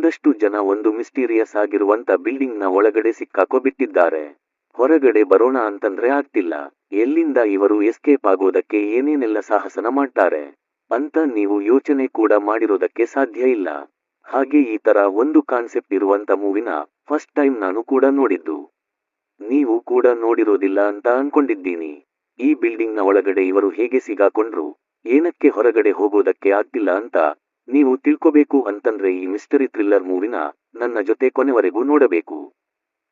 ಒಂದಷ್ಟು ಜನ ಒಂದು ಮಿಸ್ಟೀರಿಯಸ್ ಆಗಿರುವಂತ ಬಿಲ್ಡಿಂಗ್ ನ ಒಳಗಡೆ ಸಿಕ್ಕಾಕೊಬಿಟ್ಟಿದ್ದಾರೆ. ಹೊರಗಡೆ ಬರೋಣ ಅಂತಂದ್ರೆ ಆಗ್ತಿಲ್ಲ. ಎಲ್ಲಿಂದ ಇವರು ಎಸ್ಕೇಪ್ ಆಗೋದಕ್ಕೆ ಏನೇನೆಲ್ಲ ಸಾಹಸನ ಮಾಡ್ತಾರೆ ಅಂತ ನೀವು ಯೋಚನೆ ಕೂಡ ಮಾಡಿರೋದಕ್ಕೆ ಸಾಧ್ಯ ಇಲ್ಲ. ಹಾಗೆ ಈ ತರ ಒಂದು ಕಾನ್ಸೆಪ್ಟ್ ಇರುವಂತ ಮೂವಿನ ಫಸ್ಟ್ ಟೈಮ್ ನಾನು ಕೂಡ ನೋಡಿದ್ದು. ನೀವು ಕೂಡ ನೋಡಿರೋದಿಲ್ಲ ಅಂತ ಅನ್ಕೊಂಡಿದ್ದೀನಿ. ಈ ಬಿಲ್ಡಿಂಗ್ ನ ಒಳಗಡೆ ಇವರು ಹೇಗೆ ಸಿಗಾಕೊಂಡ್ರು, ಏನಕ್ಕೆ ಹೊರಗಡೆ ಹೋಗೋದಕ್ಕೆ ಆಗ್ತಿಲ್ಲ ಅಂತ ನೀವು ತಿಳ್ಕೋಬೇಕು ಅಂತಂದ್ರೆ ಈ ಮಿಸ್ಟರಿ ಥ್ರಿಲ್ಲರ್ ಮೂವಿನ ನನ್ನ ಜೊತೆ ಕೊನೆವರೆಗೂ ನೋಡಬೇಕು.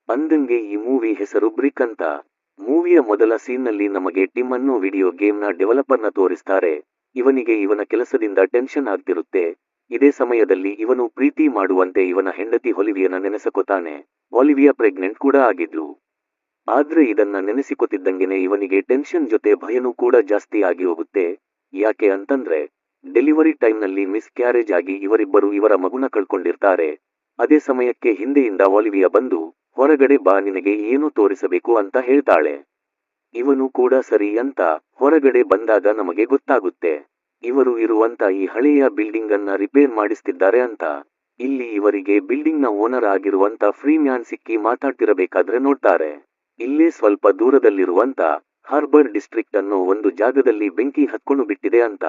ಅಂದಂಗೆ ಈ ಮೂವಿ ಹೆಸರು ಬ್ರಿಕ್ ಅಂತ. ಮೂವಿಯ ಮೊದಲ ಸೀನ್ನಲ್ಲಿ ನಮಗೆ ಟಿಮ್ ಅನ್ನೋ ವಿಡಿಯೋ ಗೇಮ್ನ ಡೆವಲಪರ್ನ ತೋರಿಸ್ತಾರೆ. ಇವನಿಗೆ ಇವನ ಕೆಲಸದಿಂದ ಟೆನ್ಷನ್ ಆಗ್ತಿರುತ್ತೆ. ಇದೇ ಸಮಯದಲ್ಲಿ ಇವನು ಪ್ರೀತಿ ಮಾಡುವಂತೆ ಇವನ ಹೆಂಡತಿ ಒಲಿವಿಯನ ನೆನೆಸಕೋತಾನೆ. ಒಲಿವಿಯಾ ಪ್ರೆಗ್ನೆಂಟ್ ಕೂಡ ಆಗಿದ್ಲು. ಆದ್ರೆ ಇದನ್ನ ನೆನೆಸಿಕೊತಿದ್ದಂಗೆನೆ ಇವನಿಗೆ ಟೆನ್ಷನ್ ಜೊತೆ ಭಯನೂ ಕೂಡ ಜಾಸ್ತಿ ಆಗಿ ಹೋಗುತ್ತೆ. ಯಾಕೆ ಅಂತಂದ್ರೆ ಡೆಲಿವರಿ ಟೈಮ್ನಲ್ಲಿ ಮಿಸ್ ಕ್ಯಾರೇಜ್ ಆಗಿ ಇವರಿಬ್ಬರು ಇವರ ಮಗುನ ಕಳ್ಕೊಂಡಿರ್ತಾರೆ. ಅದೇ ಸಮಯಕ್ಕೆ ಹಿಂದೆಯಿಂದ ಒಲಿವಿಯಾ ಬಂದು ಹೊರಗಡೆ ಬಾ, ನಿನಗೆ ಏನು ತೋರಿಸಬೇಕು ಅಂತ ಹೇಳ್ತಾಳೆ. ಇವನು ಕೂಡ ಸರಿ ಅಂತ ಹೊರಗಡೆ ಬಂದಾಗ ನಮಗೆ ಗೊತ್ತಾಗುತ್ತೆ ಇವರು ಇರುವಂತ ಈ ಹಳೆಯ ಬಿಲ್ಡಿಂಗ್ ಅನ್ನ ರಿಪೇರ್ ಮಾಡಿಸ್ತಿದ್ದಾರೆ ಅಂತ. ಇಲ್ಲಿ ಇವರಿಗೆ ಬಿಲ್ಡಿಂಗ್ ನ ಓನರ್ ಆಗಿರುವಂತ ಫ್ರೀ ಮ್ಯಾನ್ ಸಿಕ್ಕಿ ಮಾತಾಡ್ತಿರಬೇಕಾದ್ರೆ ನೋಡ್ತಾರೆ. ಇಲ್ಲೇ ಸ್ವಲ್ಪ ದೂರದಲ್ಲಿರುವಂತ ಹಾರ್ಬರ್ ಡಿಸ್ಟ್ರಿಕ್ಟ್ ಅನ್ನೋ ಒಂದು ಜಾಗದಲ್ಲಿ ಬೆಂಕಿ ಹತ್ಕೊಂಡು ಬಿಟ್ಟಿದೆ ಅಂತ.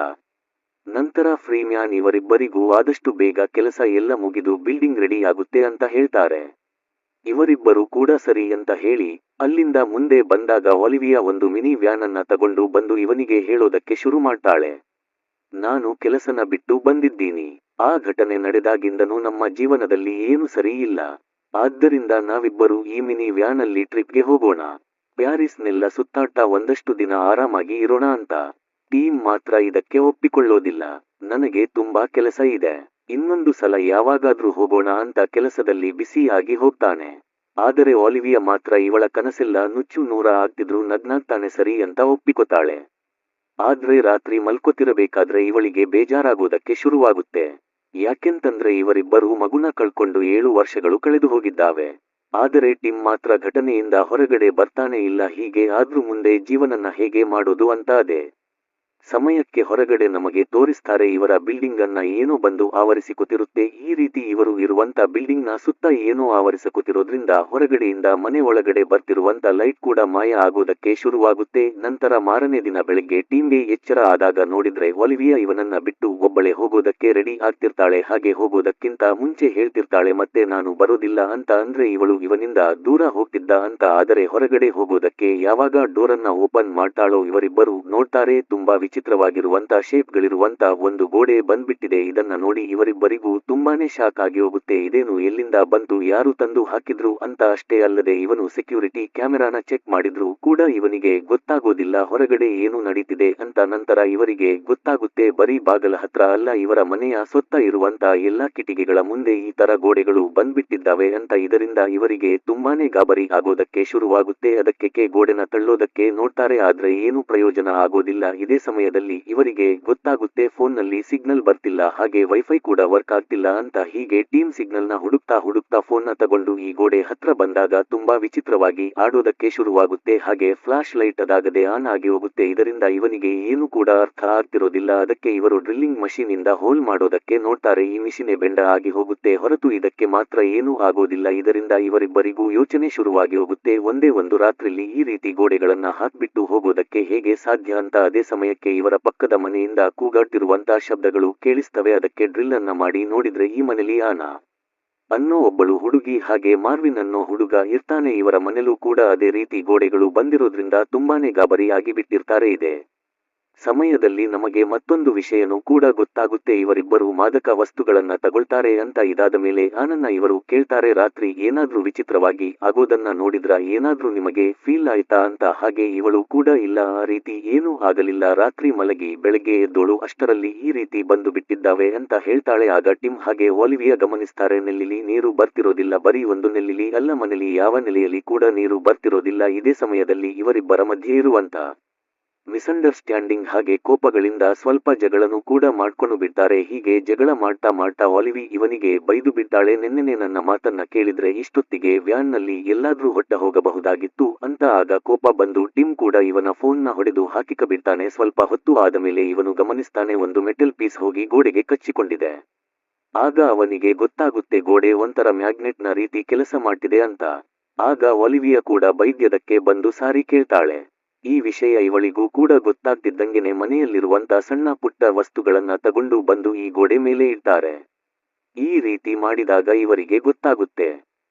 ನಂತರ ಫ್ರೀ ಮ್ಯಾನ್ ಇವರಿಬ್ಬರಿಗೂ ಆದಷ್ಟು ಬೇಗ ಕೆಲಸ ಎಲ್ಲ ಮುಗಿದು ಬಿಲ್ಡಿಂಗ್ ರೆಡಿ ಆಗುತ್ತೆ ಅಂತ ಹೇಳ್ತಾರೆ. ಇವರಿಬ್ಬರು ಕೂಡ ಸರಿ ಅಂತ ಹೇಳಿ ಅಲ್ಲಿಂದ ಮುಂದೆ ಬಂದಾಗ ಒಲಿವಿಯಾ ಒಂದು ಮಿನಿ ವ್ಯಾನ್ ಅನ್ನ ತಗೊಂಡು ಬಂದು ಇವನಿಗೆ ಹೇಳೋದಕ್ಕೆ ಶುರು ಮಾಡ್ತಾಳೆ. ನಾನು ಕೆಲಸನ ಬಿಟ್ಟು ಬಂದಿದ್ದೀನಿ. ಆ ಘಟನೆ ನಡೆದಾಗಿಂದನೂ ನಮ್ಮ ಜೀವನದಲ್ಲಿ ಏನು ಸರಿ ಇಲ್ಲ. ಆದ್ದರಿಂದ ನಾವಿಬ್ಬರು ಈ ಮಿನಿ ವ್ಯಾನ್ ಅಲ್ಲಿ ಟ್ರಿಪ್ಗೆ ಹೋಗೋಣ. ಪ್ಯಾರಿಸ್ನೆಲ್ಲ ಸುತ್ತಾಟ ಒಂದಷ್ಟು ದಿನ ಆರಾಮಾಗಿ ಇರೋಣ ಅಂತ. ಟೀಮ್ ಮಾತ್ರ ಇದಕ್ಕೆ ಒಪ್ಪಿಕೊಳ್ಳೋದಿಲ್ಲ. ನನಗೆ ತುಂಬಾ ಕೆಲಸ ಇದೆ, ಇನ್ನೊಂದು ಸಲ ಯಾವಾಗಾದ್ರೂ ಹೋಗೋಣ ಅಂತ ಕೆಲಸದಲ್ಲಿ ಬಿಸಿಯಾಗಿ ಹೋಗ್ತಾನೆ. ಆದರೆ ಒಲಿವಿಯಾ ಮಾತ್ರ ಇವಳ ಕನಸೆಲ್ಲ ನುಚ್ಚು ನೂರ ಆಗ್ತಿದ್ರು ನಗ್ನಾಗ್ತಾನೆ ಸರಿ ಅಂತ ಒಪ್ಪಿಕೊತಾಳೆ. ಆದ್ರೆ ರಾತ್ರಿ ಮಲ್ಕೋತಿರಬೇಕಾದ್ರೆ ಇವಳಿಗೆ ಬೇಜಾರಾಗೋದಕ್ಕೆ ಶುರುವಾಗುತ್ತೆ. ಯಾಕೆಂತಂದ್ರೆ ಇವರಿಬ್ಬರು ಮಗುನ ಕಳ್ಕೊಂಡು 7 ವರ್ಷಗಳು ಕಳೆದು ಹೋಗಿದ್ದಾವೆ. ಆದರೆ ಟಿಮ್ ಮಾತ್ರ ಘಟನೆಯಿಂದ ಹೊರಗಡೆ ಬರ್ತಾನೆ ಇಲ್ಲ. ಹೀಗೆ ಆದ್ರೂ ಮುಂದೆ ಜೀವನನ ಹೇಗೆ ಮಾಡೋದು ಅಂತ ಅದೇ ಸಮಯಕ್ಕೆ ಹೊರಗಡೆ ನಮಗೆ ತೋರಿಸ್ತಾರೆ ಇವರ ಬಿಲ್ಡಿಂಗ್ ಅನ್ನ ಏನೋ ಬಂದು ಆವರಿಸಿಕೊತಿರುತ್ತೆ. ಈ ರೀತಿ ಇವರು ಇರುವಂತ ಬಿಲ್ಡಿಂಗ್ ನ ಸುತ್ತ ಏನೋ ಆವರಿಸಿಕೊತಿರೋದ್ರಿಂದ ಹೊರಗಡೆಯಿಂದ ಮನೆ ಒಳಗಡೆ ಬರ್ತಿರುವಂತ ಲೈಟ್ ಕೂಡ ಮಾಯ ಆಗೋದಕ್ಕೆ ಶುರುವಾಗುತ್ತೆ. ನಂತರ ಮಾರನೇ ದಿನ ಬೆಳಗ್ಗೆ ಟೀಮ್ಗೆ ಎಚ್ಚರ ಆದಾಗ ನೋಡಿದ್ರೆ ಒಲಿವಿಯಾ ಇವನನ್ನ ಬಿಟ್ಟು ಒಬ್ಬಳೆ ಹೋಗೋದಕ್ಕೆ ರೆಡಿ ಆಗ್ತಿರ್ತಾಳೆ. ಹಾಗೆ ಹೋಗೋದಕ್ಕಿಂತ ಮುಂಚೆ ಹೇಳ್ತಿರ್ತಾಳೆ ಮತ್ತೆ ನಾನು ಬರೋದಿಲ್ಲ ಅಂತ. ಅಂದ್ರೆ ಇವಳು ಇವನಿಂದ ದೂರ ಹೋಗ್ತಿದ್ದ ಅಂತ. ಆದರೆ ಹೊರಗಡೆ ಹೋಗೋದಕ್ಕೆ ಯಾವಾಗ ಡೋರನ್ನ ಓಪನ್ ಮಾಡ್ತಾಳೋ ಇವರಿಬ್ಬರು ನೋಡ್ತಾರೆ ತುಂಬಾ ವಿಚಿತ್ರವಾಗಿರುವಂತ ಶೇಪ್ಗಳಿರುವಂತ ಒಂದು ಗೋಡೆ ಬಂದ್ಬಿಟ್ಟಿದೆ. ಇದನ್ನ ನೋಡಿ ಇವರಿಬ್ಬರಿಗೂ ತುಂಬಾನೇ ಶಾಕ್ ಆಗಿ ಹೋಗುತ್ತೆ. ಇದೇನು, ಎಲ್ಲಿಂದ ಬಂತು, ಯಾರು ತಂದು ಹಾಕಿದ್ರು ಅಂತ. ಅಷ್ಟೇ ಅಲ್ಲದೆ ಇವನು ಸೆಕ್ಯೂರಿಟಿ ಕ್ಯಾಮೆರಾನ ಚೆಕ್ ಮಾಡಿದ್ರು ಕೂಡ ಇವನಿಗೆ ಗೊತ್ತಾಗೋದಿಲ್ಲ ಹೊರಗಡೆ ಏನು ನಡೀತಿದೆ ಅಂತ. ನಂತರ ಇವರಿಗೆ ಗೊತ್ತಾಗುತ್ತೆ ಬರೀ ಬಾಗಲ ಹತ್ರ ಅಲ್ಲ, ಇವರ ಮನೆಯ ಸುತ್ತ ಇರುವಂತ ಎಲ್ಲಾ ಕಿಟಿಕಿಗಳ ಮುಂದೆ ಈ ತರ ಗೋಡೆಗಳು ಬಂದ್ಬಿಟ್ಟಿದ್ದಾವೆ ಅಂತ. ಇದರಿಂದ ಇವರಿಗೆ ತುಂಬಾನೇ ಗಾಬರಿ ಆಗೋದಕ್ಕೆ ಶುರುವಾಗುತ್ತೆ. ಅದಕ್ಕೆ ಗೋಡೆನ ತಳ್ಳೋದಕ್ಕೆ ನೋಡ್ತಾರೆ, ಆದ್ರೆ ಏನು ಪ್ರಯೋಜನ ಆಗೋದಿಲ್ಲ. ಇದೇ ಸಮಯದಲ್ಲಿ ಇವರಿಗೆ ಗೊತ್ತಾಗುತ್ತೆ ಫೋನ್ನಲ್ಲಿ ಸಿಗ್ನಲ್ ಬರ್ತಿಲ್ಲ, ಹಾಗೆ ವೈಫೈ ಕೂಡ ವರ್ಕ್ ಆಗ್ತಿಲ್ಲ ಅಂತ. ಹೀಗೆ ಟೀಮ್ ಸಿಗ್ನಲ್ ನ ಹುಡುಕ್ತಾ ಫೋನ್ ನ ತಗೊಂಡು ಈ ಗೋಡೆ ಹತ್ರ ಬಂದಾಗ ತುಂಬಾ ವಿಚಿತ್ರವಾಗಿ ಆಡೋದಕ್ಕೆ ಶುರುವಾಗುತ್ತೆ. ಹಾಗೆ ಫ್ಲಾಶ್ ಲೈಟ್ ಅದಾಗದೆ ಆನ್ ಆಗಿ ಹೋಗುತ್ತೆ. ಇದರಿಂದ ಇವನಿಗೆ ಏನು ಕೂಡ ಅರ್ಥ ಆಗ್ತಿರೋದಿಲ್ಲ. ಅದಕ್ಕೆ ಇವರು ಡ್ರಿಲ್ಲಿಂಗ್ ಮಷೀನ್ ಇಂದ ಹೋಲ್ ಮಾಡೋದಕ್ಕೆ ನೋಡ್ತಾರೆ. ಈ ಮಿಷಿನೇ ಬೆಂಡ ಆಗಿ ಹೋಗುತ್ತೆ ಹೊರತು ಇದಕ್ಕೆ ಮಾತ್ರ ಏನೂ ಆಗೋದಿಲ್ಲ. ಇದರಿಂದ ಇವರಿಬ್ಬರಿಗೂ ಯೋಚನೆ ಶುರುವಾಗಿ ಹೋಗುತ್ತೆ, ಒಂದೇ ಒಂದು ರಾತ್ರಿಲಿ ಈ ರೀತಿ ಗೋಡೆಗಳನ್ನ ಹಾಕ್ಬಿಟ್ಟು ಹೋಗೋದಕ್ಕೆ ಹೇಗೆ ಸಾಧ್ಯ ಅಂತ. ಅದೇ ಸಮಯಕ್ಕೆ ಇವರ ಪಕ್ಕದ ಮನೆಯಿಂದ ಕೂಗಾಡ್ತಿರುವಂತ ಶಬ್ದಗಳು ಕೇಳಿಸ್ತವೆ. ಅದಕ್ಕೆ ಡ್ರಿಲ್ ಅನ್ನ ಮಾಡಿ ನೋಡಿದ್ರೆ ಈ ಮನೆಯಲ್ಲಿ ಆನಾ ಅನ್ನೋ ಒಬ್ಬಳು ಹುಡುಗಿ ಹಾಗೆ ಮಾರ್ವಿನ್ ಅನ್ನೋ ಹುಡುಗ ಇರ್ತಾನೆ. ಇವರ ಮನೆಯಲ್ಲೂ ಕೂಡ ಅದೇ ರೀತಿ ಗೋಡೆಗಳು ಬಂದಿರೋದ್ರಿಂದ ತುಂಬಾನೇ ಗಾಬರಿ ಆಗಿ ಬಿಟ್ಟಿರ್ತಾರೆ. ಇದೆ ಸಮಯದಲ್ಲಿ ನಮಗೆ ಮತ್ತೊಂದು ವಿಷಯನೂ ಕೂಡ ಗೊತ್ತಾಗುತ್ತೆ, ಇವರಿಬ್ಬರು ಮಾದಕ ವಸ್ತುಗಳನ್ನ ತಗೊಳ್ತಾರೆ ಅಂತ. ಇದಾದ ಮೇಲೆ ಆನನ್ನ ಇವರು ಕೇಳ್ತಾರೆ, ರಾತ್ರಿ ಏನಾದ್ರೂ ವಿಚಿತ್ರವಾಗಿ ಆಗೋದನ್ನ ನೋಡಿದ್ರ, ಏನಾದ್ರೂ ನಿಮಗೆ ಫೀಲ್ ಆಯ್ತಾ ಅಂತ. ಹಾಗೆ ಇವಳು ಕೂಡ ಇಲ್ಲ, ಆ ರೀತಿ ಏನೂ ಆಗಲಿಲ್ಲ, ರಾತ್ರಿ ಮಲಗಿ ಬೆಳಗ್ಗೆ ಎದ್ದೋಳು ಅಷ್ಟರಲ್ಲಿ ಈ ರೀತಿ ಬಂದು ಬಿಟ್ಟಿದ್ದಾವೆ ಅಂತ ಹೇಳ್ತಾಳೆ. ಆಗ ಟಿಮ್ ಹಾಗೆ ಒಲಿವಿಯಾ ಗಮನಿಸ್ತಾರೆ, ನೆಲ್ಲಿಲಿ ನೀರು ಬರ್ತಿರೋದಿಲ್ಲ, ಬರೀ ಒಂದು ನೆಲ್ಲಿಲಿ ಅಲ್ಲ, ಮನೆಯಲ್ಲಿ ಯಾವ ನೆಲೆಯಲ್ಲಿ ಕೂಡ ನೀರು ಬರ್ತಿರೋದಿಲ್ಲ. ಇದೇ ಸಮಯದಲ್ಲಿ ಇವರಿಬ್ಬರ ಮಧ್ಯೆ ಇರುವಂತ ಮಿಸ್ಅಂಡರ್ಸ್ಟ್ಯಾಂಡಿಂಗ್ ಹಾಗೆ ಕೋಪಗಳಿಂದ ಸ್ವಲ್ಪ ಜಗಳನೂ ಕೂಡ ಮಾಡ್ಕೊಂಡು ಬಿಡ್ತಾರೆ. ಹೀಗೆ ಜಗಳ ಮಾಡ್ತಾ ಒಲಿವಿ ಇವನಿಗೆ ಬೈದು ಬಿಡ್ತಾಳೆ, ನೆನ್ನೆನೆ ನನ್ನ ಮಾತನ್ನ ಕೇಳಿದ್ರೆ ಇಷ್ಟೊತ್ತಿಗೆ ವ್ಯಾನ್ ನಲ್ಲಿ ಎಲ್ಲಾದ್ರೂ ಹೊಟ್ಟ ಹೋಗಬಹುದಾಗಿತ್ತು ಅಂತ. ಆಗ ಕೋಪ ಬಂದು ಟಿಮ್ ಕೂಡ ಇವನ ಫೋನ್ ನ ಹೊಡೆದು ಹಾಕಿಕಬಿಡ್ತಾನೆ. ಸ್ವಲ್ಪ ಹೊತ್ತು ಆದಮೇಲೆ ಇವನು ಗಮನಿಸ್ತಾನೆ, ಒಂದು ಮೆಟಲ್ ಪೀಸ್ ಹೋಗಿ ಗೋಡೆಗೆ ಕಚ್ಚಿಕೊಂಡಿದೆ. ಆಗ ಅವನಿಗೆ ಗೊತ್ತಾಗುತ್ತೆ ಗೋಡೆ ಒಂಥರ ಮ್ಯಾಗ್ನೆಟ್ನ ರೀತಿ ಕೆಲಸ ಮಾಡ್ತಿದೆ ಅಂತ. ಆಗ ಒಲಿವಿಯಾ ಕೂಡ ಬೈದ್ಯದಕ್ಕೆ ಬಂದು ಸಾರಿ ಕೇಳ್ತಾಳೆ. ಈ ವಿಷಯ ಇವಳಿಗೂ ಕೂಡ ಗೊತ್ತಾಗ್ತಿದ್ದಂಗೆನೆ ಮನೆಯಲ್ಲಿರುವಂತ ಸಣ್ಣ ಪುಟ್ಟ ವಸ್ತುಗಳನ್ನ ತಗೊಂಡು ಬಂದು ಈ ಗೋಡೆ ಮೇಲೆ ಇಡ್ತಾರೆ. ಈ ರೀತಿ ಮಾಡಿದಾಗ ಇವರಿಗೆ ಗೊತ್ತಾಗುತ್ತೆ,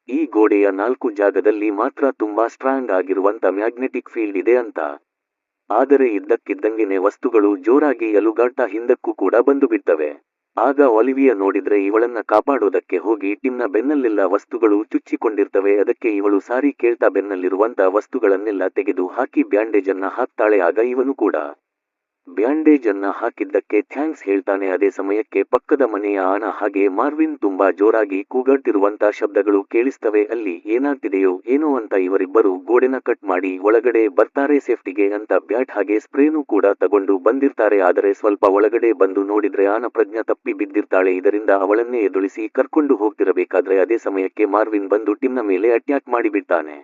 ಈ ಗೋಡೆಯ 4 ಜಾಗದಲ್ಲಿ ಮಾತ್ರ ತುಂಬಾ ಸ್ಟ್ರಾಂಗ್ ಆಗಿರುವಂತ ಮ್ಯಾಗ್ನೆಟಿಕ್ ಫೀಲ್ಡ್ ಇದೆ ಅಂತ. ಆದರೆ ಇದ್ದಕ್ಕಿದ್ದಂಗೆನೆ ವಸ್ತುಗಳು ಜೋರಾಗಿ ಅಲುಗಾಡ್ತಾ ಹಿಂದಕ್ಕೂ ಕೂಡ ಬಂದು ಬಿಡ್ತವೆ. ಆಗ ಒಲಿವಿಯಾ ನೋಡಿದ್ರೆ ಇವಳನ್ನ ಕಾಪಾಡೋದಕ್ಕೆ ಹೋಗಿ ಟಿಮ್ನ ಬೆನ್ನಲ್ಲೆಲ್ಲ ವಸ್ತುಗಳು ಚುಚ್ಚಿಕೊಂಡಿರ್ತವೆ. ಅದಕ್ಕೆ ಇವಳು ಸಾರಿ ಕೇಳ್ತಾ ಬೆನ್ನಲ್ಲಿರುವಂತ ವಸ್ತುಗಳನ್ನೆಲ್ಲ ತೆಗೆದು ಹಾಕಿ ಬ್ಯಾಂಡೇಜ್ ಅನ್ನ ಹಾಕ್ತಾಳೆ. ಆಗ ಇವನು ಕೂಡ ಬ್ಯಾಂಡೇಜ್ ಅನ್ನ ಹಾಕಿದ್ದಕ್ಕೆ ಥ್ಯಾಂಕ್ಸ್ ಹೇಳ್ತಾನೆ. ಅದೇ ಸಮಯಕ್ಕೆ ಪಕ್ಕದ ಮನೆಯ ಆನ ಹಾಗೆ ಮಾರ್ವಿನ್ ತುಂಬಾ ಜೋರಾಗಿ ಕೂಗಾಡ್ತಿರುವಂತ ಶಬ್ದಗಳು ಕೇಳಿಸ್ತವೆ. ಅಲ್ಲಿ ಏನಾಗ್ತಿದೆಯೋ ಏನೋ ಅಂತ ಇವರಿಬ್ಬರು ಗೋಡೆನ ಕಟ್ ಮಾಡಿ ಒಳಗಡೆ ಬರ್ತಾರೆ. ಸೇಫ್ಟಿಗೆ ಅಂತ ಬ್ಯಾಟ್ ಹಾಗೆ ಸ್ಪ್ರೇನೂ ಕೂಡ ತಗೊಂಡು ಬಂದಿರ್ತಾರೆ. ಆದರೆ ಸ್ವಲ್ಪ ಒಳಗಡೆ ಬಂದು ನೋಡಿದ್ರೆ ಆನ ಪ್ರಜ್ಞೆ ತಪ್ಪಿ ಬಿದ್ದಿರ್ತಾಳೆ. ಇದರಿಂದ ಅವಳನ್ನೇ ಎದುಳಿಸಿ ಕರ್ಕೊಂಡು ಹೋಗ್ತಿರಬೇಕಾದ್ರೆ ಅದೇ ಸಮಯಕ್ಕೆ ಮಾರ್ವಿನ್ ಬಂದು ಟಿಮ್ನ ಮೇಲೆ ಅಟ್ಯಾಕ್ ಮಾಡಿಬಿಡ್ತಾನೆ.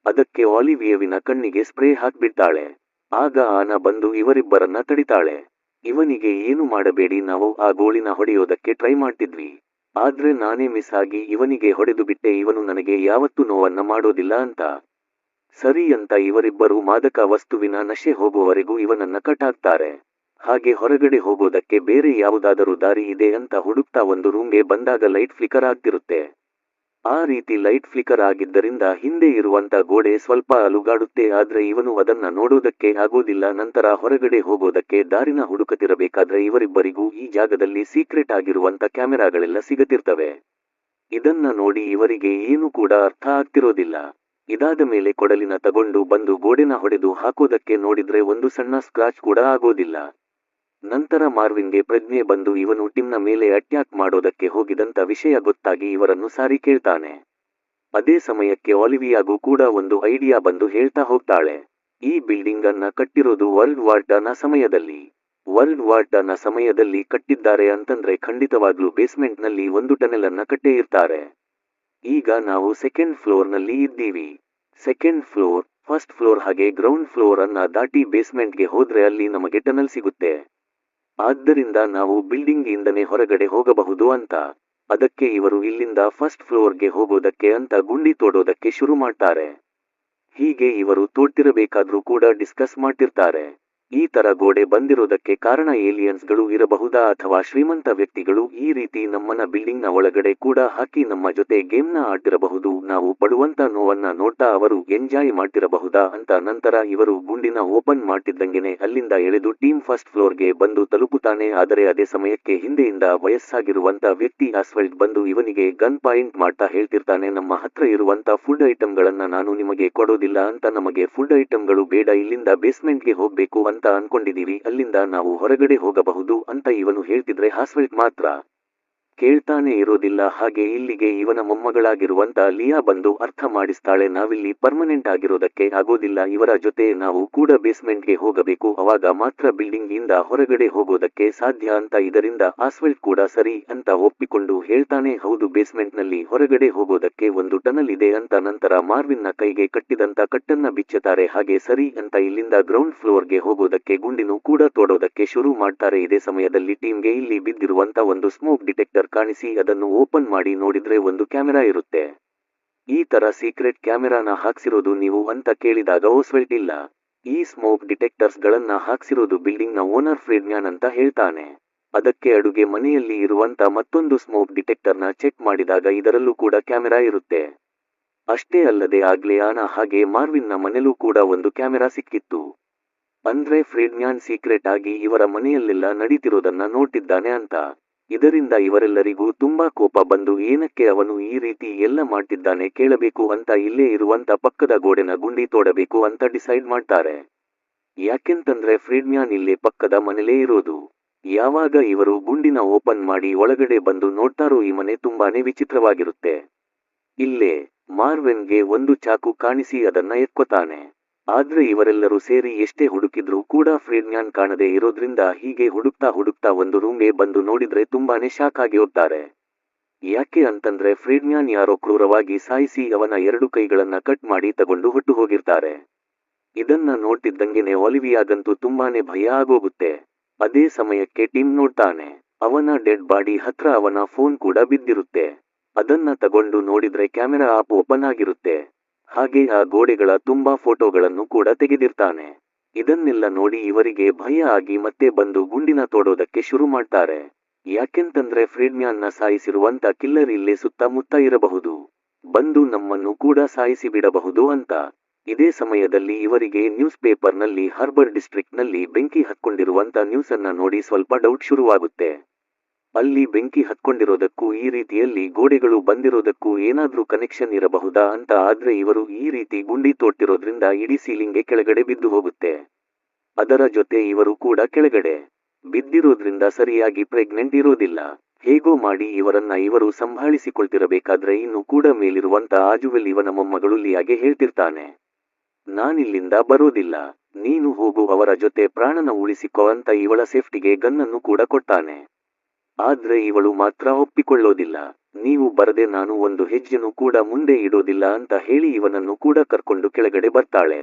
ಅದಕ್ಕೆ ಒಲಿವಿಯಾವಿನ ಕಣ್ಣಿಗೆ ಸ್ಪ್ರೇ ಹಾಕ್ಬಿಡ್ತಾಳೆ. ಆಗ ಆನ ಬಂದು ಇವರಿಬ್ಬರನ್ನ ತಡಿತಾಳೆ. ಇವನಿಗೆ ಏನು ಮಾಡಬೇಡಿ, ನಾವು ಆ ಗೋಳಿನ ಹೊಡೆಯೋದಕ್ಕೆ ಟ್ರೈ ಮಾಡ್ತಿದ್ವಿ. ಆದ್ರೆ ನಾನೇ ಮಿಸ್ ಆಗಿ ಇವನಿಗೆ ಹೊಡೆದು ಬಿಟ್ಟೆ. ಇವನು ನನಗೆ ಯಾವತ್ತೂ ನೋವನ್ನ ಮಾಡೋದಿಲ್ಲ ಅಂತ. ಸರಿ ಅಂತ ಇವರಿಬ್ಬರು ಮಾದಕ ವಸ್ತುವಿನ ನಶೆ ಹೋಗುವವರೆಗೂ ಇವನನ್ನ ಕಟ್ ಹಾಕ್ತಾರೆ. ಹಾಗೆ ಹೊರಗಡೆ ಹೋಗೋದಕ್ಕೆ ಬೇರೆ ಯಾವುದಾದರೂ ದಾರಿ ಇದೆ ಅಂತ ಹುಡುಕ್ತಾ ಒಂದು ರೂಮ್ಗೆ ಬಂದಾಗ ಲೈಟ್ ಫ್ಲಿಕರ್ ಆಗ್ತಿರುತ್ತೆ. ಆ ರೀತಿ ಲೈಟ್ ಫ್ಲಿಕರ್ ಆಗಿದ್ದರಿಂದ ಹಿಂದೆ ಇರುವಂತ ಗೋಡೆ ಸ್ವಲ್ಪ ಅಲುಗಾಡುತ್ತೆ. ಆದ್ರೆ ಇವನು ಅದನ್ನ ನೋಡೋದಕ್ಕೆ ಆಗೋದಿಲ್ಲ. ನಂತರ ಹೊರಗಡೆ ಹೋಗೋದಕ್ಕೆ ದಾರಿನ ಹುಡುಕತಿರಬೇಕಾದ್ರೆ ಇವರಿಬ್ಬರಿಗೂ ಈ ಜಾಗದಲ್ಲಿ ಸೀಕ್ರೆಟ್ ಆಗಿರುವಂತ ಕ್ಯಾಮೆರಾಗಳೆಲ್ಲ ಸಿಗತಿರ್ತವೆ. ಇದನ್ನ ನೋಡಿ ಇವರಿಗೆ ಏನು ಕೂಡ ಅರ್ಥ ಆಗ್ತಿರೋದಿಲ್ಲ. ಇದಾದ ಮೇಲೆ ಕೊಡಲಿನ ತಗೊಂಡು ಬಂದು ಗೋಡೆನ ಹೊಡೆದು ಹಾಕೋದಕ್ಕೆ ನೋಡಿದ್ರೆ ಒಂದು ಸಣ್ಣ ಸ್ಕ್ರಾಚ್ ಕೂಡ ಆಗೋದಿಲ್ಲ. ನಂತರ ಮಾರ್ವಿನ್ಗೆ ಪ್ರಜ್ಞೆ ಬಂದು ಇವನು ಟಿಮ್ನ ಮೇಲೆ ಅಟ್ಯಾಕ್ ಮಾಡೋದಕ್ಕೆ ಹೋಗಿದಂತ ವಿಷಯ ಗೊತ್ತಾಗಿ ಇವರನ್ನು ಸಾರಿ ಕೇಳ್ತಾನೆ. ಅದೇ ಸಮಯಕ್ಕೆ ಒಲಿವಿಯಾಗೂ ಕೂಡ ಒಂದು ಐಡಿಯಾ ಬಂದು ಹೇಳ್ತಾ ಹೋಗ್ತಾಳೆ. ಈ ಬಿಲ್ಡಿಂಗ್ ಅನ್ನ ಕಟ್ಟಿರೋದು ವರ್ಲ್ಡ್ ವಾರ್ ನ ಸಮಯದಲ್ಲಿ. ವರ್ಲ್ಡ್ ವಾರ್ ನ ಸಮಯದಲ್ಲಿ ಕಟ್ಟಿದ್ದಾರೆ ಅಂತಂದ್ರೆ ಖಂಡಿತವಾಗ್ಲೂ ಬೇಸ್ಮೆಂಟ್ ನಲ್ಲಿ ಒಂದು ಟನೆಲ್ ಅನ್ನ ಕಟ್ಟೇ ಇರ್ತಾರೆ. ಈಗ ನಾವು ಸೆಕೆಂಡ್ ಫ್ಲೋರ್ ನಲ್ಲಿ ಇದ್ದೀವಿ. ಸೆಕೆಂಡ್ ಫ್ಲೋರ್, ಫಸ್ಟ್ ಫ್ಲೋರ್ ಹಾಗೆ ಗ್ರೌಂಡ್ ಫ್ಲೋರ್ ಅನ್ನ ದಾಟಿ ಬೇಸ್ಮೆಂಟ್ಗೆ ಹೋದ್ರೆ ಅಲ್ಲಿ ನಮಗೆ ಟನಲ್ ಸಿಗುತ್ತೆ. ಆದ್ದರಿಂದ ನಾವು ಬಿಲ್ಡಿಂಗ್ ಇಂದನೇ ಹೊರಗಡೆ ಹೋಗಬಹುದು ಅಂತ. ಅದಕ್ಕೆ ಇವರು ಇಲ್ಲಿಂದ ಫಸ್ಟ್ ಫ್ಲೋರ್ಗೆ ಹೋಗೋದಕ್ಕೆ ಅಂತ ಗುಂಡಿ ತೋಡೋದಕ್ಕೆ ಶುರು ಮಾಡ್ತಾರೆ. ಹೀಗೆ ಇವರು ತೋಡ್ತಿರಬೇಕಾದ್ರೂ ಕೂಡ ಡಿಸ್ಕಸ್ ಮಾಡ್ತಿರ್ತಾರೆ. ಈ ತರ ಗೋಡೆ ಬಂದಿರೋದಕ್ಕೆ ಕಾರಣ ಏಲಿಯನ್ಸ್ಗಳು ಇರಬಹುದಾ ಅಥವಾ ಶ್ರೀಮಂತ ವ್ಯಕ್ತಿಗಳು ಈ ರೀತಿ ನಮ್ಮನ್ನ ಬಿಲ್ಡಿಂಗ್ ನ ಒಳಗಡೆ ಕೂಡ ಹಾಕಿ ನಮ್ಮ ಜೊತೆ ಗೇಮ್ ನ ಆಡ್ತಿರಬಹುದು, ನಾವು ಪಡುವಂತ ನೋವನ್ನ ನೋಡ್ತಾ ಅವರು ಎಂಜಾಯ್ ಮಾಡ್ತಿರಬಹುದಾ ಅಂತ. ನಂತರ ಇವರು ಗುಂಡಿನ ಓಪನ್ ಮಾಡ್ತಿದ್ದಂಗೆನೆ ಅಲ್ಲಿಂದ ಎಳೆದು ಟೀಮ್ ಫಸ್ಟ್ ಫ್ಲೋರ್ಗೆ ಬಂದು ತಲುಪುತ್ತಾನೆ. ಆದರೆ ಅದೇ ಸಮಯಕ್ಕೆ ಹಿಂದೆಯಿಂದ ವಯಸ್ಸಾಗಿರುವಂತ ವ್ಯಕ್ತಿ ಆಸ್ವೆಲ್ಡ್ ಬಂದು ಇವನಿಗೆ ಗನ್ ಪಾಯಿಂಟ್ ಮಾಡ್ತಾ ಹೇಳ್ತಿರ್ತಾನೆ, ನಮ್ಮ ಹತ್ರ ಇರುವಂತ ಫುಡ್ ಐಟಮ್ಗಳನ್ನ ನಾನು ನಿಮಗೆ ಕೊಡೋದಿಲ್ಲ ಅಂತ. ನಮಗೆ ಫುಡ್ ಐಟಮ್ಗಳು ಬೇಡ, ಇಲ್ಲಿಂದ ಬೇಸ್ಮೆಂಟ್ಗೆ ಹೋಗ್ಬೇಕು ಅಂತ ಅನ್ಕೊಂಡಿದೀವಿ, ಅಲ್ಲಿಂದ ನಾವು ಹೊರಗಡೆ ಹೋಗಬಹುದು ಅಂತ ಇವನು ಹೇಳ್ತಿದ್ರೆ ಆಸ್ವೆಲ್ಡ್ ಮಾತ್ರ ಕೇಳ್ತಾನೆ ಇರೋದಿಲ್ಲ. ಹಾಗೆ ಇಲ್ಲಿಗೆ ಇವನ ಮೊಮ್ಮಗಳಾಗಿರುವಂತ ಲಿಯಾ ಬಂದು ಅರ್ಥ ಮಾಡಿಸ್ತಾಳೆ, ನಾವಿಲ್ಲಿ ಪರ್ಮನೆಂಟ್ ಆಗಿರೋದಕ್ಕೆ ಆಗೋದಿಲ್ಲ, ಇವರ ಜೊತೆ ನಾವು ಕೂಡ ಬೇಸ್ಮೆಂಟ್ಗೆ ಹೋಗಬೇಕು, ಅವಾಗ ಮಾತ್ರ ಬಿಲ್ಡಿಂಗ್ ಇಂದ ಹೊರಗಡೆ ಹೋಗೋದಕ್ಕೆ ಸಾಧ್ಯ ಅಂತ. ಇದರಿಂದ ಆಸ್ವೆಲ್ಡ್ ಕೂಡ ಸರಿ ಅಂತ ಒಪ್ಪಿಕೊಂಡು ಹೇಳ್ತಾನೆ, ಹೌದು ಬೇಸ್ಮೆಂಟ್ ನಲ್ಲಿ ಹೊರಗಡೆ ಹೋಗೋದಕ್ಕೆ ಒಂದು ಟನಲ್ ಇದೆ ಅಂತ. ನಂತರ ಮಾರ್ವಿನ್ ನ ಕೈಗೆ ಕಟ್ಟಿದಂತ ಕಟ್ಟನ್ನ ಬಿಚ್ಚುತ್ತಾರೆ. ಹಾಗೆ ಸರಿ ಅಂತ ಇಲ್ಲಿಂದ ಗ್ರೌಂಡ್ ಫ್ಲೋರ್ಗೆ ಹೋಗೋದಕ್ಕೆ ಗುಂಡಿನೂ ಕೂಡ ತೋಡೋದಕ್ಕೆ ಶುರು ಮಾಡ್ತಾರೆ. ಇದೇ ಸಮಯದಲ್ಲಿ ಟೀಮ್ಗೆ ಇಲ್ಲಿ ಬಿದ್ದಿರುವಂತ ಒಂದು ಸ್ಮೋಕ್ ಡಿಟೆಕ್ಟರ್ ಕಾಣಿಸಿ ಅದನ್ನು ಓಪನ್ ಮಾಡಿ ನೋಡಿದ್ರೆ ಒಂದು ಕ್ಯಾಮೆರಾ ಇರುತ್ತೆ. ಈ ತರ ಸೀಕ್ರೆಟ್ ಕ್ಯಾಮೆರಾನ ಹಾಕ್ಸಿರೋದು ನೀವು ಅಂತ ಕೇಳಿದಾಗ ಓಸ್ವೆಲ್ಟ್ ಇಲ್ಲ, ಈ ಸ್ಮೋಕ್ ಡಿಟೆಕ್ಟರ್ಸ್ ಗಳನ್ನ ಹಾಕ್ಸಿರೋದು ಬಿಲ್ಡಿಂಗ್ ನ ಓನರ್ ಫ್ರೆಡ್ಮ್ಯಾನ್ ಅಂತ ಹೇಳ್ತಾನೆ. ಅದಕ್ಕೆ ಅಡುಗೆ ಮನೆಯಲ್ಲಿ ಇರುವಂತ ಮತ್ತೊಂದು ಸ್ಮೋಕ್ ಡಿಟೆಕ್ಟರ್ ನ ಚೆಕ್ ಮಾಡಿದಾಗ ಇದರಲ್ಲೂ ಕೂಡ ಕ್ಯಾಮೆರಾ ಇರುತ್ತೆ. ಅಷ್ಟೇ ಅಲ್ಲದೆ ಆಗ್ಲೇ ಆನ ಹಾಗೆ ಮಾರ್ವಿನ್ ನ ಮನೆಯಲ್ಲೂ ಕೂಡ ಒಂದು ಕ್ಯಾಮೆರಾ ಸಿಕ್ಕಿತ್ತು. ಅಂದ್ರೆ ಫ್ರೆಡ್ಮ್ಯಾನ್ ಸೀಕ್ರೆಟ್ ಆಗಿ ಇವರ ಮನೆಯಲ್ಲೆಲ್ಲ ನಡೀತಿರೋದನ್ನ ನೋಡ್ತಿದ್ದಾನೆ ಅಂತ. ಇದರಿಂದ ಇವರೆಲ್ಲರಿಗೂ ತುಂಬಾ ಕೋಪ ಬಂದು ಏನಕ್ಕೆ ಅವನು ಈ ರೀತಿ ಎಲ್ಲ ಮಾಡ್ತಿದ್ದಾನೆ ಕೇಳಬೇಕು ಅಂತ ಇಲ್ಲೇ ಇರುವಂತ ಪಕ್ಕದ ಗೋಡೆನ ಗುಂಡಿ ತೋಡಬೇಕು ಅಂತ ಡಿಸೈಡ್ ಮಾಡ್ತಾರೆ. ಯಾಕೆಂತಂದ್ರೆ ಫ್ರೆಡ್ಮ್ಯಾನ್ ಇಲ್ಲೇ ಪಕ್ಕದ ಮನೆಲೇ ಇರೋದು. ಯಾವಾಗ ಇವರು ಗುಂಡಿನ ಓಪನ್ ಮಾಡಿ ಒಳಗಡೆ ಬಂದು ನೋಡ್ತಾರೋ ಈ ಮನೆ ತುಂಬಾನೇ ವಿಚಿತ್ರವಾಗಿರುತ್ತೆ. ಇಲ್ಲೇ ಮಾರ್ವೆನ್ಗೆ ಒಂದು ಚಾಕು ಕಾಣಿಸಿ ಅದನ್ನ ಎತ್ಕೊತಾನೆ. ಆದ್ರೆ ಇವರೆಲ್ಲರೂ ಸೇರಿ ಎಷ್ಟೇ ಹುಡುಕಿದ್ರೂ ಕೂಡ ಫ್ರೆಡ್ಮ್ಯಾನ್ ಕಾಣದೇ ಇರೋದ್ರಿಂದ ಹೀಗೆ ಹುಡುಕ್ತಾ ಒಂದು ರೂಮ್ಗೆ ಬಂದು ನೋಡಿದ್ರೆ ತುಂಬಾನೇ ಶಾಕ್ ಆಗಿ ಹೋಗ್ತಾರೆ. ಯಾಕೆ ಅಂತಂದ್ರೆ ಫ್ರೆಡ್ಮ್ಯಾನ್ ಯಾರೋ ಕ್ರೂರವಾಗಿ ಸಾಯಿಸಿ ಅವನ 2 ಕೈಗಳನ್ನ ಕಟ್ ಮಾಡಿ ತಗೊಂಡು ಹೊಟ್ಟು ಹೋಗಿರ್ತಾರೆ. ಇದನ್ನ ನೋಡ್ತಿದ್ದಂಗೆನೆ ಒಲಿವಿಯಾಗಂತೂ ತುಂಬಾನೇ ಭಯ ಆಗೋಗುತ್ತೆ. ಅದೇ ಸಮಯಕ್ಕೆ ಟಿಮ್ ನೋಡ್ತಾನೆ. ಅವನ ಡೆಡ್ ಬಾಡಿ ಹತ್ರ ಅವನ ಫೋನ್ ಕೂಡ ಬಿದ್ದಿರುತ್ತೆ. ಅದನ್ನ ತಗೊಂಡು ನೋಡಿದ್ರೆ ಕ್ಯಾಮೆರಾ ಆಪ್ ಓಪನ್ ಆಗಿರುತ್ತೆ. ಹಾಗೆ ಆ ಗೋಡೆಗಳ ತುಂಬಾ ಫೋಟೋಗಳನ್ನು ಕೂಡ ತೆಗೆದಿರ್ತಾನೆ. ಇದನ್ನೆಲ್ಲ ನೋಡಿ ಇವರಿಗೆ ಭಯ ಆಗಿ ಮತ್ತೆ ಬಂದು ಗುಂಡಿನ ತೋಡೋದಕ್ಕೆ ಶುರು ಮಾಡ್ತಾರೆ. ಯಾಕೆಂತಂದ್ರೆ ಫ್ರೀಡ್ಮ್ಯಾನ್ನ ಸಾಯಿಸಿರುವಂತ ಕಿಲ್ಲರ್ ಇಲ್ಲೇ ಸುತ್ತಮುತ್ತ ಇರಬಹುದು. ಬಂದು ನಮ್ಮನ್ನು ಕೂಡ ಸಾಯಿಸಿ ಬಿಡಬಹುದು ಅಂತ. ಇದೇ ಸಮಯದಲ್ಲಿ ಇವರಿಗೆ ನ್ಯೂಸ್ ಪೇಪರ್ನಲ್ಲಿ ಹಾರ್ಬರ್ ಡಿಸ್ಟ್ರಿಕ್ಟ್ನಲ್ಲಿ ಬೆಂಕಿ ಹತ್ಕೊಂಡಿರುವಂತ ನ್ಯೂಸ್ ಅನ್ನ ನೋಡಿ ಸ್ವಲ್ಪ ಡೌಟ್ ಶುರುವಾಗುತ್ತೆ. ಅಲ್ಲಿ ಬೆಂಕಿ ಹತ್ಕೊಂಡಿರೋದಕ್ಕೂ ಈ ರೀತಿಯಲ್ಲಿ ಗೋಡೆಗಳು ಬಂದಿರೋದಕ್ಕೂ ಏನಾದ್ರೂ ಕನೆಕ್ಷನ್ ಇರಬಹುದಾ ಅಂತ. ಆದ್ರೆ ಇವರು ಈ ರೀತಿ ಗುಂಡಿ ತೋಡ್ತಿರೋದ್ರಿಂದ ಇಡೀ ಸೀಲಿಂಗ್ಗೆ ಕೆಳಗಡೆ ಬಿದ್ದು ಹೋಗುತ್ತೆ. ಅದರ ಜೊತೆ ಇವರು ಕೂಡ ಕೆಳಗಡೆ ಬಿದ್ದಿರೋದ್ರಿಂದ ಸರಿಯಾಗಿ ಪ್ರೆಗ್ನೆಂಟ್ ಇರೋದಿಲ್ಲ. ಹೇಗೋ ಮಾಡಿ ಇವರನ್ನ ಇವರು ಸಂಭಾಳಿಸಿಕೊಳ್ತಿರಬೇಕಾದ್ರೆ ಇನ್ನು ಕೂಡ ಮೇಲಿರುವಂತ ಆಜುವೆಲ್ ಇವನ ಮೊಮ್ಮಗಳು ಲಿಯಾಗೆ ಹೇಳ್ತಿರ್ತಾನೆ, ನಾನಿಲ್ಲಿಂದ ಬರೋದಿಲ್ಲ, ನೀನು ಹೋಗು, ಅವರ ಜೊತೆ ಪ್ರಾಣನ ಉಳಿಸಿಕೋ ಅಂತ ಇವಳ ಸೇಫ್ಟಿಗೆ ಗನ್ನನ್ನು ಕೂಡ ಕೊಡ್ತಾನೆ. ಆದ್ರೆ ಇವಳು ಮಾತ್ರ ಒಪ್ಪಿಕೊಳ್ಳೋದಿಲ್ಲ. ನೀವು ಬರದೆ ನಾನು ಒಂದು ಹೆಜ್ಜೆನೂ ಕೂಡ ಮುಂದೆ ಇಡೋದಿಲ್ಲ ಅಂತ ಹೇಳಿ ಇವನನ್ನು ಕೂಡ ಕರ್ಕೊಂಡು ಕೆಳಗಡೆ ಬರ್ತಾಳೆ.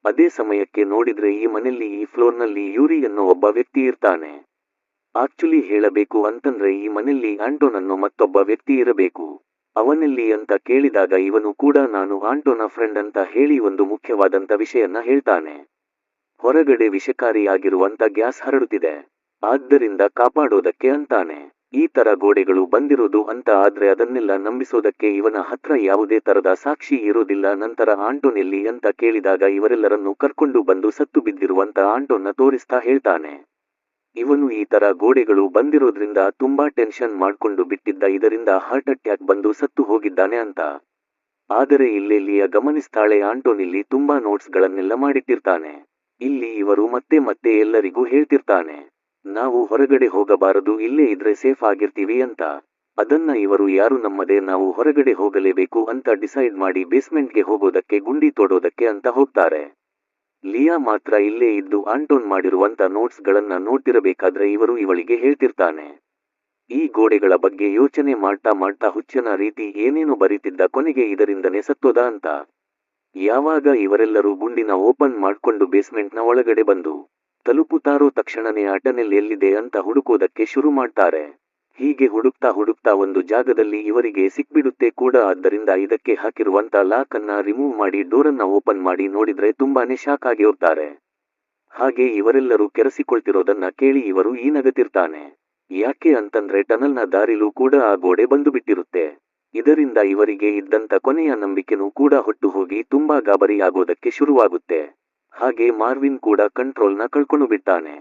ಅದೇ ಸಮಯಕ್ಕೆ ನೋಡಿದ್ರೆ ಈ ಮನೆಯಲ್ಲಿ ಈ ಫ್ಲೋರ್ನಲ್ಲಿ ಯೂರಿ ಅನ್ನೋ ಒಬ್ಬ ವ್ಯಕ್ತಿ ಇರ್ತಾನೆ. ಆಕ್ಚುಲಿ ಹೇಳಬೇಕು ಅಂತಂದ್ರೆ ಈ ಮನೆಯಲ್ಲಿ ಆಂಟೋನ್ ಅನ್ನೋ ಮತ್ತೊಬ್ಬ ವ್ಯಕ್ತಿ ಇರಬೇಕು. ಅವನೆಲ್ಲಿ ಅಂತ ಕೇಳಿದಾಗ ಇವನು ಕೂಡ ನಾನು ಆಂಟೋನ ಫ್ರೆಂಡ್ ಅಂತ ಹೇಳಿ ಒಂದು ಮುಖ್ಯವಾದಂತ ವಿಷಯನ ಹೇಳ್ತಾನೆ. ಹೊರಗಡೆ ವಿಷಕಾರಿಯಾಗಿರುವಂತ ಗ್ಯಾಸ್ ಹರಡುತ್ತಿದೆ, ಆದ್ದರಿಂದ ಕಾಪಾಡೋದಕ್ಕೆ ಅಂತಾನೆ ಈ ತರ ಗೋಡೆಗಳು ಬಂದಿರೋದು ಅಂತ. ಆದ್ರೆ ಅದನ್ನೆಲ್ಲ ನಂಬಿಸೋದಕ್ಕೆ ಇವನ ಹತ್ರ ಯಾವುದೇ ತರದ ಸಾಕ್ಷಿ ಇರೋದಿಲ್ಲ. ನಂತರ ಆಂಟೋನ್ ಎಲ್ಲಿ ಅಂತ ಕೇಳಿದಾಗ ಇವರೆಲ್ಲರನ್ನು ಕರ್ಕೊಂಡು ಬಂದು ಸತ್ತು ಬಿದ್ದಿರುವಂತ ಆಂಟೋನ್ನ ತೋರಿಸ್ತಾ ಹೇಳ್ತಾನೆ, ಇವನು ಈ ತರ ಗೋಡೆಗಳು ಬಂದಿರೋದ್ರಿಂದ ತುಂಬಾ ಟೆನ್ಷನ್ ಮಾಡ್ಕೊಂಡು ಬಿಟ್ಟಿದ್ದ, ಇದರಿಂದ ಹಾರ್ಟ್ ಅಟ್ಯಾಕ್ ಬಂದು ಸತ್ತು ಹೋಗಿದ್ದಾನೆ ಅಂತ. ಆದರೆ ಇಲ್ಲೆಲ್ಲಿಯ ಗಮನಿಸ್ತಾಳೆ, ಆಂಟೋನ್ ಇಲ್ಲಿ ತುಂಬಾ ನೋಟ್ಸ್ ಗಳನ್ನೆಲ್ಲ ಮಾಡಿಟ್ಟಿರ್ತಾನೆ. ಇಲ್ಲಿ ಇವರು ಮತ್ತೆ ಮತ್ತೆ ಎಲ್ಲರಿಗೂ ಹೇಳ್ತಿರ್ತಾನೆ, ನಾವು ಹೊರಗಡೆ ಹೋಗಬಾರದು, ಇಲ್ಲೇ ಇದ್ರೆ ಸೇಫ್ ಆಗಿರ್ತೀವಿ ಅಂತ. ಅದನ್ನ ಇವರು ಯಾರು ನಮ್ಮದೇ, ನಾವು ಹೊರಗಡೆ ಹೋಗಲೇಬೇಕು ಅಂತ ಡಿಸೈಡ್ ಮಾಡಿ ಬೇಸ್ಮೆಂಟ್ಗೆ ಹೋಗೋದಕ್ಕೆ ಗುಂಡಿ ತೋಡೋದಕ್ಕೆ ಅಂತ ಹೋಗ್ತಾರೆ. ಲಿಯಾ ಮಾತ್ರ ಇಲ್ಲೇ ಇದ್ದು ಆಂಟೋನ್ ಮಾಡಿರುವಂತ ನೋಟ್ಸ್ ಗಳನ್ನ ನೋಡ್ತಿರಬೇಕಾದ್ರೆ ಇವರು ಇವಳಿಗೆ ಹೇಳ್ತಿರ್ತಾನೆ, ಈ ಗೋಡೆಗಳ ಬಗ್ಗೆ ಯೋಚನೆ ಮಾಡ್ತಾ ಮಾಡ್ತಾ ಹುಚ್ಚನ ರೀತಿ ಏನೇನೋ ಬರೀತಿದ್ದ, ಕೊನೆಗೆ ಇದರಿಂದನೇ ಸತ್ತೋದ ಅಂತ. ಯಾವಾಗ ಇವರೆಲ್ಲರೂ ಗುಂಡಿನ ಓಪನ್ ಮಾಡ್ಕೊಂಡು ಬೇಸ್ಮೆಂಟ್ನ ಒಳಗಡೆ ಬಂದು ತಲುಪುತ್ತಾರೋ ತಕ್ಷಣನೇ ಆ ಟನೆಲ್ ಎಲ್ಲಿದೆ ಅಂತ ಹುಡುಕೋದಕ್ಕೆ ಶುರು ಮಾಡ್ತಾರೆ. ಹೀಗೆ ಹುಡುಕ್ತಾ ಹುಡುಕ್ತಾ ಒಂದು ಜಾಗದಲ್ಲಿ ಇವರಿಗೆ ಸಿಕ್ಬಿಡುತ್ತೆ ಕೂಡ. ಆದ್ದರಿಂದ ಇದಕ್ಕೆ ಹಾಕಿರುವಂತ ಲಾಕ್ ಅನ್ನ ರಿಮೂವ್ ಮಾಡಿ ಡೋರನ್ನ ಓಪನ್ ಮಾಡಿ ನೋಡಿದ್ರೆ ತುಂಬಾನೇ ಶಾಕ್ ಆಗಿ ಹೋಗ್ತಾರೆ. ಹಾಗೆ ಇವರೆಲ್ಲರೂ ಕೆರಸಿಕೊಳ್ತಿರೋದನ್ನ ಕೇಳಿ ಇವರು ಈ ನಗತಿರ್ತಾನೆ. ಯಾಕೆ ಅಂತಂದ್ರೆ ಟನಲ್ನ ದಾರಿಲೂ ಕೂಡ ಆ ಗೋಡೆ ಬಂದು ಬಿಟ್ಟಿರುತ್ತೆ. ಇದರಿಂದ ಇವರಿಗೆ ಇದ್ದಂತ ಕೊನೆಯ ನಂಬಿಕೆನೂ ಕೂಡ ಹೊಟ್ಟು ಹೋಗಿ ತುಂಬಾ ಗಾಬರಿ ಆಗೋದಕ್ಕೆ ಶುರುವಾಗುತ್ತೆ. ಹಾಗೆ ಮಾರ್ವಿನ್ ಕೂಡ ಕಂಟ್ರೋಲ್ನ ಕಳ್ಕೊಂಡು ಬಿಡ್ತಾನೆ.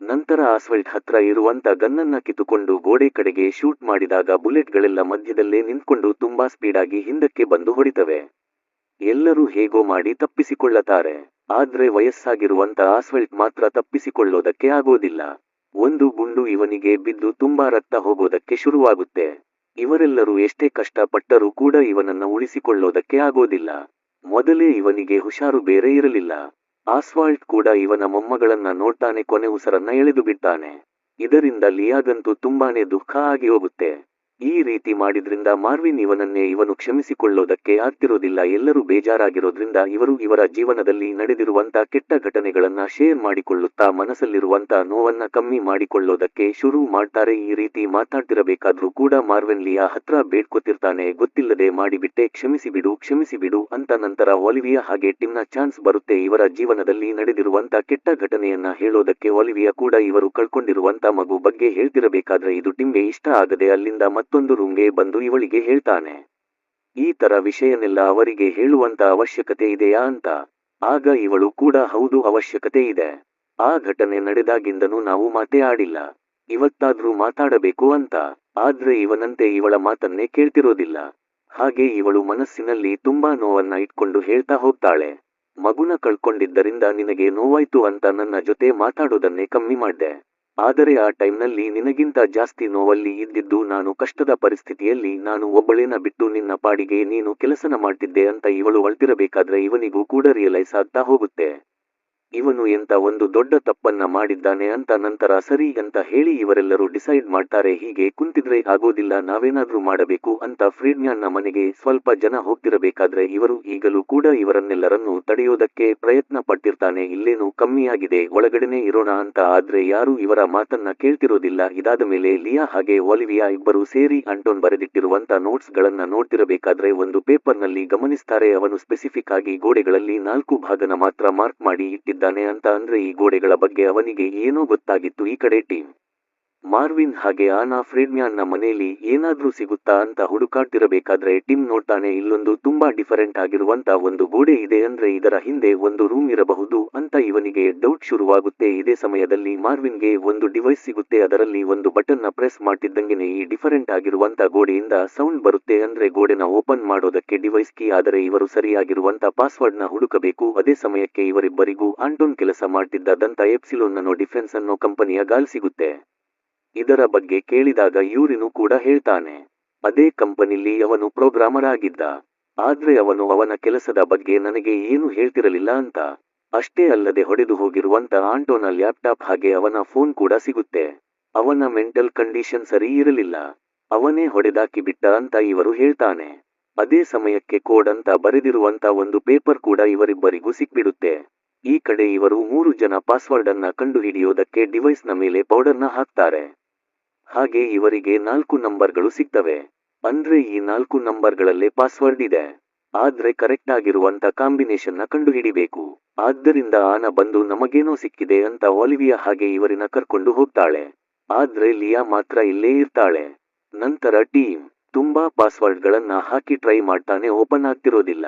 ನಂತರ ಆಸ್ವೆಲ್ಟ್ ಹತ್ರ ಇರುವಂತ ಗನ್ನನ್ನ ಕಿತ್ತುಕೊಂಡು ಗೋಡೆ ಕಡೆಗೆ ಶೂಟ್ ಮಾಡಿದಾಗ ಬುಲೆಟ್ಗಳೆಲ್ಲ ಮಧ್ಯದಲ್ಲೇ ನಿಂತ್ಕೊಂಡು ತುಂಬಾ ಸ್ಪೀಡಾಗಿ ಹಿಂದಕ್ಕೆ ಬಂದು ಹೊಡಿತವೆ. ಎಲ್ಲರೂ ಹೇಗೋ ಮಾಡಿ ತಪ್ಪಿಸಿಕೊಳ್ಳತಾರೆ. ಆದ್ರೆ ವಯಸ್ಸಾಗಿರುವಂತ ಆಸ್ವೆಲ್ಟ್ ಮಾತ್ರ ತಪ್ಪಿಸಿಕೊಳ್ಳೋದಕ್ಕೆ ಆಗೋದಿಲ್ಲ. ಒಂದು ಗುಂಡು ಇವನಿಗೆ ಬಿದ್ದು ತುಂಬಾ ರಕ್ತ ಹೋಗೋದಕ್ಕೆ ಶುರುವಾಗುತ್ತೆ. ಇವರೆಲ್ಲರೂ ಎಷ್ಟೇ ಕಷ್ಟಪಟ್ಟರೂ ಕೂಡ ಇವನನ್ನ ಉಳಿಸಿಕೊಳ್ಳೋದಕ್ಕೆ ಆಗೋದಿಲ್ಲ. ಮೊದಲೇ ಇವನಿಗೆ ಹುಷಾರು ಬೇರೆ ಇರಲಿಲ್ಲ. ಆಸ್ವಾಲ್ಟ್ ಕೂಡ ಇವನ ಮೊಮ್ಮಗಳನ್ನ ನೋಡ್ತಾನೆ, ಕೊನೆ ಉಸರನ್ನ ಎಳೆದು ಬಿಡ್ತಾನೆ. ಇದರಿಂದ ಲಿಯಾಗಂತೂ ತುಂಬಾನೇ ದುಃಖ ಆಗಿ ಹೋಗುತ್ತೆ. ಈ ರೀತಿ ಮಾಡಿದ್ರಿಂದ ಮಾರ್ವಿನ್ ಇವನನ್ನೇ ಇವನು ಕ್ಷಮಿಸಿಕೊಳ್ಳೋದಕ್ಕೆ ಆಗ್ತಿರೋದಿಲ್ಲ. ಎಲ್ಲರೂ ಬೇಜಾರಾಗಿರೋದ್ರಿಂದ ಇವರು ಇವರ ಜೀವನದಲ್ಲಿ ನಡೆದಿರುವಂತ ಕೆಟ್ಟ ಘಟನೆಗಳನ್ನ ಶೇರ್ ಮಾಡಿಕೊಳ್ಳುತ್ತಾ ಮನಸ್ಸಲ್ಲಿರುವಂತ ನೋವನ್ನ ಕಮ್ಮಿ ಮಾಡಿಕೊಳ್ಳೋದಕ್ಕೆ ಶುರು ಮಾಡ್ತಾರೆ. ಈ ರೀತಿ ಮಾತಾಡ್ತಿರಬೇಕಾದ್ರೂ ಕೂಡ ಮಾರ್ವಿನ್ ಲಿಯಾ ಹತ್ರ ಬೇಡ್ಕೊತಿರ್ತಾನೆ, ಗೊತ್ತಿಲ್ಲದೆ ಮಾಡಿಬಿಟ್ಟೆ, ಕ್ಷಮಿಸಿಬಿಡು ಅಂತ. ನಂತರ ಒಲಿವಿಯಾ ಹಾಗೆ ಟಿಮ್ನ ಚಾನ್ಸ್ ಬರುತ್ತೆ ಇವರ ಜೀವನದಲ್ಲಿ ನಡೆದಿರುವಂತ ಕೆಟ್ಟ ಘಟನೆಯನ್ನ ಹೇಳೋದಕ್ಕೆ. ಒಲಿವಿಯಾ ಕೂಡ ಇವರು ಕಳ್ಕೊಂಡಿರುವಂತ ಮಗು ಬಗ್ಗೆ ಹೇಳ್ತಿರಬೇಕಾದ್ರೆ ಇದು ಟಿಮ್ಗೆ ಇಷ್ಟ ಆಗದೆ ಅಲ್ಲಿಂದ ಮತ್ತೊಂದು ರೂಮ್ಗೆ ಬಂದು ಇವಳಿಗೆ ಹೇಳ್ತಾನೆ, ಈ ತರ ವಿಷಯನೆಲ್ಲ ಅವರಿಗೆ ಹೇಳುವಂತ ಅವಶ್ಯಕತೆ ಇದೆಯಾ ಅಂತ. ಆಗ ಇವಳು ಕೂಡ ಹೌದು, ಅವಶ್ಯಕತೆ ಇದೆ. ಆ ಘಟನೆ ನಡೆದಾಗಿಂದನೂ ನಾವು ಮಾತೇ ಆಡಿಲ್ಲ, ಇವತ್ತಾದ್ರೂ ಮಾತಾಡಬೇಕು ಅಂತ. ಆದ್ರೆ ಇವನಂತೆ ಇವಳ ಮಾತನ್ನೇ ಕೇಳ್ತಿರೋದಿಲ್ಲ. ಹಾಗೆ ಇವಳು ಮನಸ್ಸಿನಲ್ಲಿ ತುಂಬಾ ನೋವನ್ನ ಇಟ್ಕೊಂಡು ಹೇಳ್ತಾ ಹೋಗ್ತಾಳೆ, ಮಗುನ ಕಳ್ಕೊಂಡಿದ್ದರಿಂದ ನಿನಗೆ ನೋವಾಯ್ತು ಅಂತ ನನ್ನ ಜೊತೆ ಮಾತಾಡೋದನ್ನೇ ಕಮ್ಮಿ ಮಾಡ್ದೆ. ಆದರೆ ಆ ಟೈಮ್ನಲ್ಲಿ ನಿನಗಿಂತ ಜಾಸ್ತಿ ನೋವಲ್ಲಿ ಇದ್ದಿದ್ದು ನಾನು. ಕಷ್ಟದ ಪರಿಸ್ಥಿತಿಯಲ್ಲಿ ನಾನು ಒಬ್ಬಳೇನ ಬಿಟ್ಟು ನಿನ್ನ ಪಾಡಿಗೆ ನೀನು ಕೆಲಸನ ಮಾಡ್ತಿದ್ದೆ ಅಂತ ಇವಳು ಅಳ್ತಿರಬೇಕಾದ್ರೆ ಇವನಿಗೂ ಕೂಡ ರಿಯಲೈಸ್ ಆಗ್ತಾ ಹೋಗುತ್ತೆ. ಇವನು ಎಂತ ಒಂದು ದೊಡ್ಡ ತಪ್ಪನ್ನ ಮಾಡಿದ್ದಾನೆ ಅಂತ. ನಂತರ ಸರಿ ಅಂತ ಹೇಳಿ ಇವರೆಲ್ಲರೂ ಡಿಸೈಡ್ ಮಾಡ್ತಾರೆ, ಹೀಗೆ ಕುಂತಿದ್ರೆ ಆಗೋದಿಲ್ಲ, ನಾವೇನಾದ್ರೂ ಮಾಡಬೇಕು ಅಂತ. ಫ್ರೀಡ್ಮ್ಯಾನ್ನ ಮನೆಗೆ ಸ್ವಲ್ಪ ಜನ ಹೋಗ್ತಿರಬೇಕಾದ್ರೆ ಇವರು ಈಗಲೂ ಕೂಡ ಇವರನ್ನೆಲ್ಲರನ್ನೂ ತಡೆಯೋದಕ್ಕೆ ಪ್ರಯತ್ನ ಪಟ್ಟಿರ್ತಾನೆ. ಇಲ್ಲೇನು ಕಮ್ಮಿಯಾಗಿದೆ, ಒಳಗಡೆನೆ ಇರೋಣ ಅಂತ. ಆದ್ರೆ ಯಾರು ಇವರ ಮಾತನ್ನ ಕೇಳ್ತಿರೋದಿಲ್ಲ. ಇದಾದ ಮೇಲೆ ಲಿಯಾ ಹಾಗೆ ಒಲಿವಿಯಾ ಇಬ್ಬರು ಸೇರಿ ಆಂಟೋನ್ ಬರೆದಿಟ್ಟಿರುವಂತ ನೋಟ್ಸ್ ಗಳನ್ನ ನೋಡ್ತಿರಬೇಕಾದ್ರೆ ಒಂದು ಪೇಪರ್ನಲ್ಲಿ ಗಮನಿಸ್ತಾರೆ. ಅವನು ಸ್ಪೆಸಿಫಿಕ್ ಆಗಿ ಗೋಡೆಗಳಲ್ಲಿ 4 ಭಾಗನ ಮಾತ್ರ ಮಾರ್ಕ್ ಮಾಡಿ ಇಟ್ಟಿದ್ದಾನೆ ಅಂತ. ಅಂದ್ರೆ ಈ ಗೋಡೆಗಳ ಬಗ್ಗೆ ಅವನಿಗೆ ಏನೋ ಗೊತ್ತಾಗಿತ್ತು. ಈ ಕಡೆ ಟೀಮ್ ಮಾರ್ವಿನ್ ಹಾಗೆ ಆನಾ ಫ್ರೀಡ್ಮ್ಯಾನ್ನ ಮನೆಯಲ್ಲಿ ಏನಾದ್ರೂ ಸಿಗುತ್ತಾ ಅಂತ ಹುಡುಕಾಡ್ತಿರಬೇಕಾದ್ರೆ ಟಿಮ್ ನೋಡ್ತಾನೆ, ಇಲ್ಲೊಂದು ತುಂಬಾ ಡಿಫರೆಂಟ್ ಆಗಿರುವಂತ ಒಂದು ಗೋಡೆ ಇದೆ, ಅಂದ್ರೆ ಇದರ ಹಿಂದೆ ಒಂದು ರೂಮ್ ಇರಬಹುದು ಅಂತ ಇವನಿಗೆ ಡೌಟ್ ಶುರುವಾಗುತ್ತೆ. ಇದೇ ಸಮಯದಲ್ಲಿ ಮಾರ್ವಿನ್ಗೆ ಒಂದು ಡಿವೈಸ್ ಸಿಗುತ್ತೆ. ಅದರಲ್ಲಿ ಒಂದು ಬಟನ್ ನ ಪ್ರೆಸ್ ಮಾಡ್ತಿದ್ದಂಗೆನೆ ಈ ಡಿಫರೆಂಟ್ ಆಗಿರುವಂತ ಗೋಡೆಯಿಂದ ಸೌಂಡ್ ಬರುತ್ತೆ. ಅಂದ್ರೆ ಗೋಡೆನ ಓಪನ್ ಮಾಡೋದಕ್ಕೆ ಡಿವೈಸ್ ಕೀ. ಆದರೆ ಇವರು ಸರಿಯಾಗಿರುವಂತ ಪಾಸ್ವರ್ಡ್ ನ ಹುಡುಕಬೇಕು. ಅದೇ ಸಮಯಕ್ಕೆ ಇವರಿಬ್ಬರಿಗೂ ಆಂಟೋನ್ ಕೆಲಸ ಮಾಡ್ತಿದ್ದ ದಂತ ಎಪ್ಸಿಲೋನ್ ನಾನೋ ಡಿಫೆನ್ಸ್ ಅನ್ನೋ ಕಂಪನಿಯ ಗಾಲ್ ಸಿಗುತ್ತೆ. ಇದರ ಬಗ್ಗೆ ಕೇಳಿದಾಗ ಯೂರಿನು ಕೂಡ ಹೇಳ್ತಾನೆ, ಅದೇ ಕಂಪನಿಲಿ ಅವನು ಪ್ರೋಗ್ರಾಮರ್ ಆಗಿದ್ದ, ಆದ್ರೆ ಅವನ ಕೆಲಸದ ಬಗ್ಗೆ ನನಗೆ ಏನು ಹೇಳ್ತಿರಲಿಲ್ಲ ಅಂತ. ಅಷ್ಟೇ ಅಲ್ಲದೆ ಹೊಡೆದು ಹೋಗಿರುವಂತ ಆಂಟೋನ ಲ್ಯಾಪ್ಟಾಪ್ ಹಾಗೆ ಅವನ ಫೋನ್ ಕೂಡ ಸಿಗುತ್ತೆ. ಅವನ ಮೆಂಟಲ್ ಕಂಡೀಷನ್ ಸರಿ ಇರಲಿಲ್ಲ, ಅವನೇ ಹೊಡೆದಾಕಿ ಬಿಟ್ಟ ಅಂತ ಇವರು ಹೇಳ್ತಾನೆ. ಅದೇ ಸಮಯಕ್ಕೆ ಕೋಡ್ ಅಂತ ಬರೆದಿರುವಂತ ಒಂದು ಪೇಪರ್ ಕೂಡ ಇವರಿಬ್ಬರಿಗೂ ಸಿಕ್ಬಿಡುತ್ತೆ. ಈ ಕಡೆ ಇವರು 3 ಜನ ಪಾಸ್ವರ್ಡ್ ಅನ್ನ ಕಂಡುಹಿಡಿಯೋದಕ್ಕೆ ಡಿವೈಸ್ ನ ಮೇಲೆ ಪೌಡರ್ನ ಹಾಕ್ತಾರೆ. ಹಾಗೆ ಇವರಿಗೆ 4 ನಂಬರ್ಗಳು ಸಿಗ್ತವೆ. ಅಂದ್ರೆ ಈ 4 ನಂಬರ್ಗಳಲ್ಲೇ ಪಾಸ್ವರ್ಡ್ ಇದೆ. ಆದ್ರೆ ಕರೆಕ್ಟ್ ಆಗಿರುವಂತ ಕಾಂಬಿನೇಷನ್ ನ ಕಂಡುಹಿಡಿಬೇಕು. ಆದ್ದರಿಂದ ಆನ ಬಂದು ನಮಗೇನೋ ಸಿಕ್ಕಿದೆ ಅಂತ ಒಲಿವಿಯಾ ಹಾಗೆ ಇವರಿನ ಕರ್ಕೊಂಡು ಹೋಗ್ತಾಳೆ. ಆದ್ರೆ ಲಿಯಾ ಮಾತ್ರ ಇಲ್ಲೇ ಇರ್ತಾಳೆ. ನಂತರ ಟೀಮ್ ತುಂಬಾ ಪಾಸ್ವರ್ಡ್ ಗಳನ್ನ ಹಾಕಿ ಟ್ರೈ ಮಾಡ್ತಾನೆ, ಓಪನ್ ಆಗ್ತಿರೋದಿಲ್ಲ.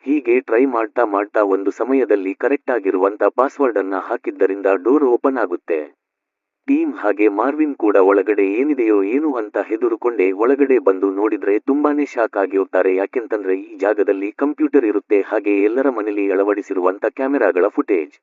ಹೀಗೆ ಟ್ರೈ ಮಾಡ್ತಾ ಒಂದು ಸಮಯದಲ್ಲಿ ಕರೆಕ್ಟ್ ಆಗಿರುವಂತ ಪಾಸ್ವರ್ಡ್ ಅನ್ನ ಹಾಕಿದ್ದರಿಂದ ಡೋರ್ ಓಪನ್ ಆಗುತ್ತೆ. ಟೀಮ್ ಹಾಗೆ ಮಾರ್ವಿನ್ ಕೂಡ ಒಳಗಡೆ ಏನಿದೆಯೋ ಏನು ಅಂತ ಹೆದರುಕೊಂಡೇ ಒಳಗಡೆ ಬಂದು ನೋಡಿದ್ರೆ ತುಂಬಾನೇ ಶಾಕ್ ಆಗಿ ಹೋಗ್ತಾರೆ. ಯಾಕೆಂತಂದ್ರೆ ಈ ಜಾಗದಲ್ಲಿ ಕಂಪ್ಯೂಟರ್ ಇರುತ್ತೆ, ಹಾಗೆ ಎಲ್ಲರ ಮನೆಯಲ್ಲಿ ಅಳವಡಿಸಿರುವಂತ ಕ್ಯಾಮೆರಾಗಳ ಫುಟೇಜ್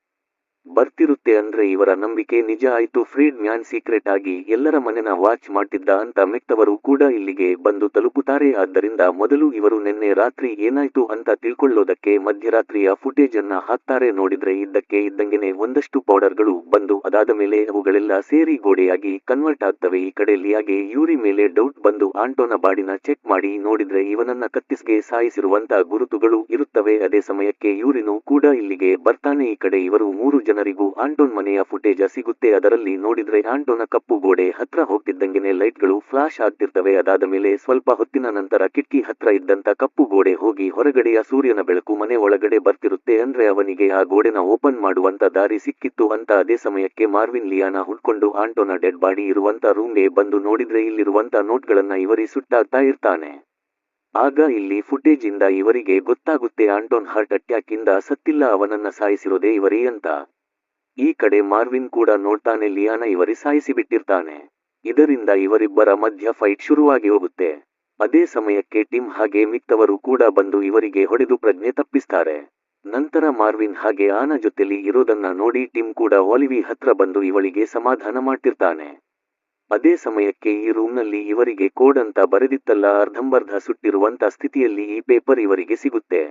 ಬರ್ತಿರುತ್ತೆ. ಅಂದ್ರೆ ಇವರ ನಂಬಿಕೆ ನಿಜ ಆಯ್ತು. ಫ್ರೀಡ್ ಮ್ಯಾನ್ ಸೀಕ್ರೆಟ್ ಆಗಿ ಎಲ್ಲರ ಮನೆನ ವಾಚ್ ಮಾಡ್ತಿದ್ದ ಅಂತ ಮೆಕ್ತವರು ಕೂಡ ಇಲ್ಲಿಗೆ ಬಂದು ತಲುಪುತ್ತಾರೆ. ಆದ್ದರಿಂದ ಮೊದಲು ಇವರು ನಿನ್ನೆ ರಾತ್ರಿ ಏನಾಯ್ತು ಅಂತ ತಿಳ್ಕೊಳ್ಳೋದಕ್ಕೆ ಮಧ್ಯರಾತ್ರಿಯ ಫುಟೇಜ್ ಅನ್ನ ಹಾಕ್ತಾರೆ. ನೋಡಿದ್ರೆ ಇದ್ದಕ್ಕೆ ಇದ್ದಂಗೆನೆ ಒಂದಷ್ಟು ಪೌಡರ್ಗಳು ಬಂದು ಅದಾದ ಮೇಲೆ ಅವುಗಳೆಲ್ಲ ಸೇರಿ ಗೋಡೆಯಾಗಿ ಕನ್ವರ್ಟ್ ಆಗ್ತವೆ. ಈ ಕಡೆ ಲಿಯಾಗೆ ಯೂರಿ ಮೇಲೆ ಡೌಟ್ ಬಂದು ಆಂಟೋನ ಬಾಡಿನ ಚೆಕ್ ಮಾಡಿ ನೋಡಿದ್ರೆ ಇವನನ್ನ ಕತ್ತಿಸ್ಗೆ ಸಾಯಿಸಿರುವಂತ ಗುರುತುಗಳು ಇರುತ್ತವೆ. ಅದೇ ಸಮಯಕ್ಕೆ ಯೂರಿನು ಕೂಡ ಇಲ್ಲಿಗೆ ಬರ್ತಾನೆ. ಈ ಕಡೆ ಇವರು 3 ಜನರಿಗೂ ಆಂಟೋನ್ ಮನೆಯ ಫುಟೇಜ್ ಸಿಗುತ್ತೆ. ಅದರಲ್ಲಿ ನೋಡಿದ್ರೆ ಆಂಟೋನ ಕಪ್ಪು ಗೋಡೆ ಹತ್ರ ಹೋಗ್ತಿದ್ದಂಗೆನೆ ಲೈಟ್ಗಳು ಫ್ಲಾಶ್ ಆಗ್ತಿರ್ತವೆ. ಅದಾದ ಮೇಲೆ ಸ್ವಲ್ಪ ಹೊತ್ತಿನ ನಂತರ ಕಿಟಕಿ ಹತ್ರ ಇದ್ದಂತ ಕಪ್ಪು ಗೋಡೆ ಹೋಗಿ ಹೊರಗಡೆಯ ಸೂರ್ಯನ ಬೆಳಕು ಮನೆ ಒಳಗಡೆ ಬರ್ತಿರುತ್ತೆ. ಅಂದ್ರೆ ಅವನಿಗೆ ಆ ಗೋಡೆನ ಓಪನ್ ಮಾಡುವಂತ ದಾರಿ ಸಿಕ್ಕಿತ್ತು ಅಂತ. ಅದೇ ಸಮಯಕ್ಕೆ ಮಾರ್ವಿನ್ ಲಿಯಾನ ಹುಡ್ಕೊಂಡು ಆಂಟೋನ ಡೆಡ್ ಬಾಡಿ ಇರುವಂತ ರೂಮ್ಗೆ ಬಂದು ನೋಡಿದ್ರೆ ಇಲ್ಲಿರುವಂತ ನೋಟ್ಗಳನ್ನ ಇವರಿ ಸುಟ್ಟಾಗ್ತಾ ಇರ್ತಾನೆ. ಆಗ ಇಲ್ಲಿ ಫುಟೇಜ್ ಇಂದ ಇವರಿಗೆ ಗೊತ್ತಾಗುತ್ತೆ ಆಂಟೋನ್ ಹಾರ್ಟ್ ಅಟ್ಯಾಕ್ ಇಂದ ಸತ್ತಿಲ್ಲ, ಅವನನ್ನ ಸಾಯಿಸಿರೋದೇ ಇವರಿ ಅಂತ. ಈ ಕಡೆ ಮಾರ್ವಿನ್ ಕೂಡ ನೋಡ್ತಾನೆ, ಲಿಯಾನ ಇವರಿ ಸಾಯಿಸಿಬಿಟ್ಟಿರ್ತಾನೆ. ಇದರಿಂದ ಇವರಿಬ್ಬರ ಮಧ್ಯ ಫೈಟ್ ಶುರುವಾಗಿ ಹೋಗುತ್ತೆ. ಅದೇ ಸಮಯಕ್ಕೆ ಟಿಮ್ ಹಾಗೆ ಮಿಕ್ತವರು ಕೂಡ ಬಂದು ಇವರಿಗೆ ಹೊಡೆದು ಪ್ರಜ್ಞೆ ತಪ್ಪಿಸ್ತಾರೆ. ನಂತರ ಮಾರ್ವಿನ್ ಹಾಗೆ ಆನ ಜೊತೆಲಿ ಇರೋದನ್ನ ನೋಡಿ ಟಿಮ್ ಕೂಡ ಒಲಿವಿ ಹತ್ರ ಬಂದು ಇವಳಿಗೆ ಸಮಾಧಾನ ಮಾಡ್ತಿರ್ತಾನೆ. ಅದೇ ಸಮಯಕ್ಕೆ ಈ ರೂಮ್ನಲ್ಲಿ ಇವರಿಗೆ ಕೋಡ್ ಅಂತ ಬರೆದಿತ್ತಲ್ಲ, ಅರ್ಧಂಬರ್ಧ ಸುಟ್ಟಿರುವಂತ ಸ್ಥಿತಿಯಲ್ಲಿ ಈ ಪೇಪರ್ ಇವರಿಗೆ ಸಿಗುತ್ತೆ.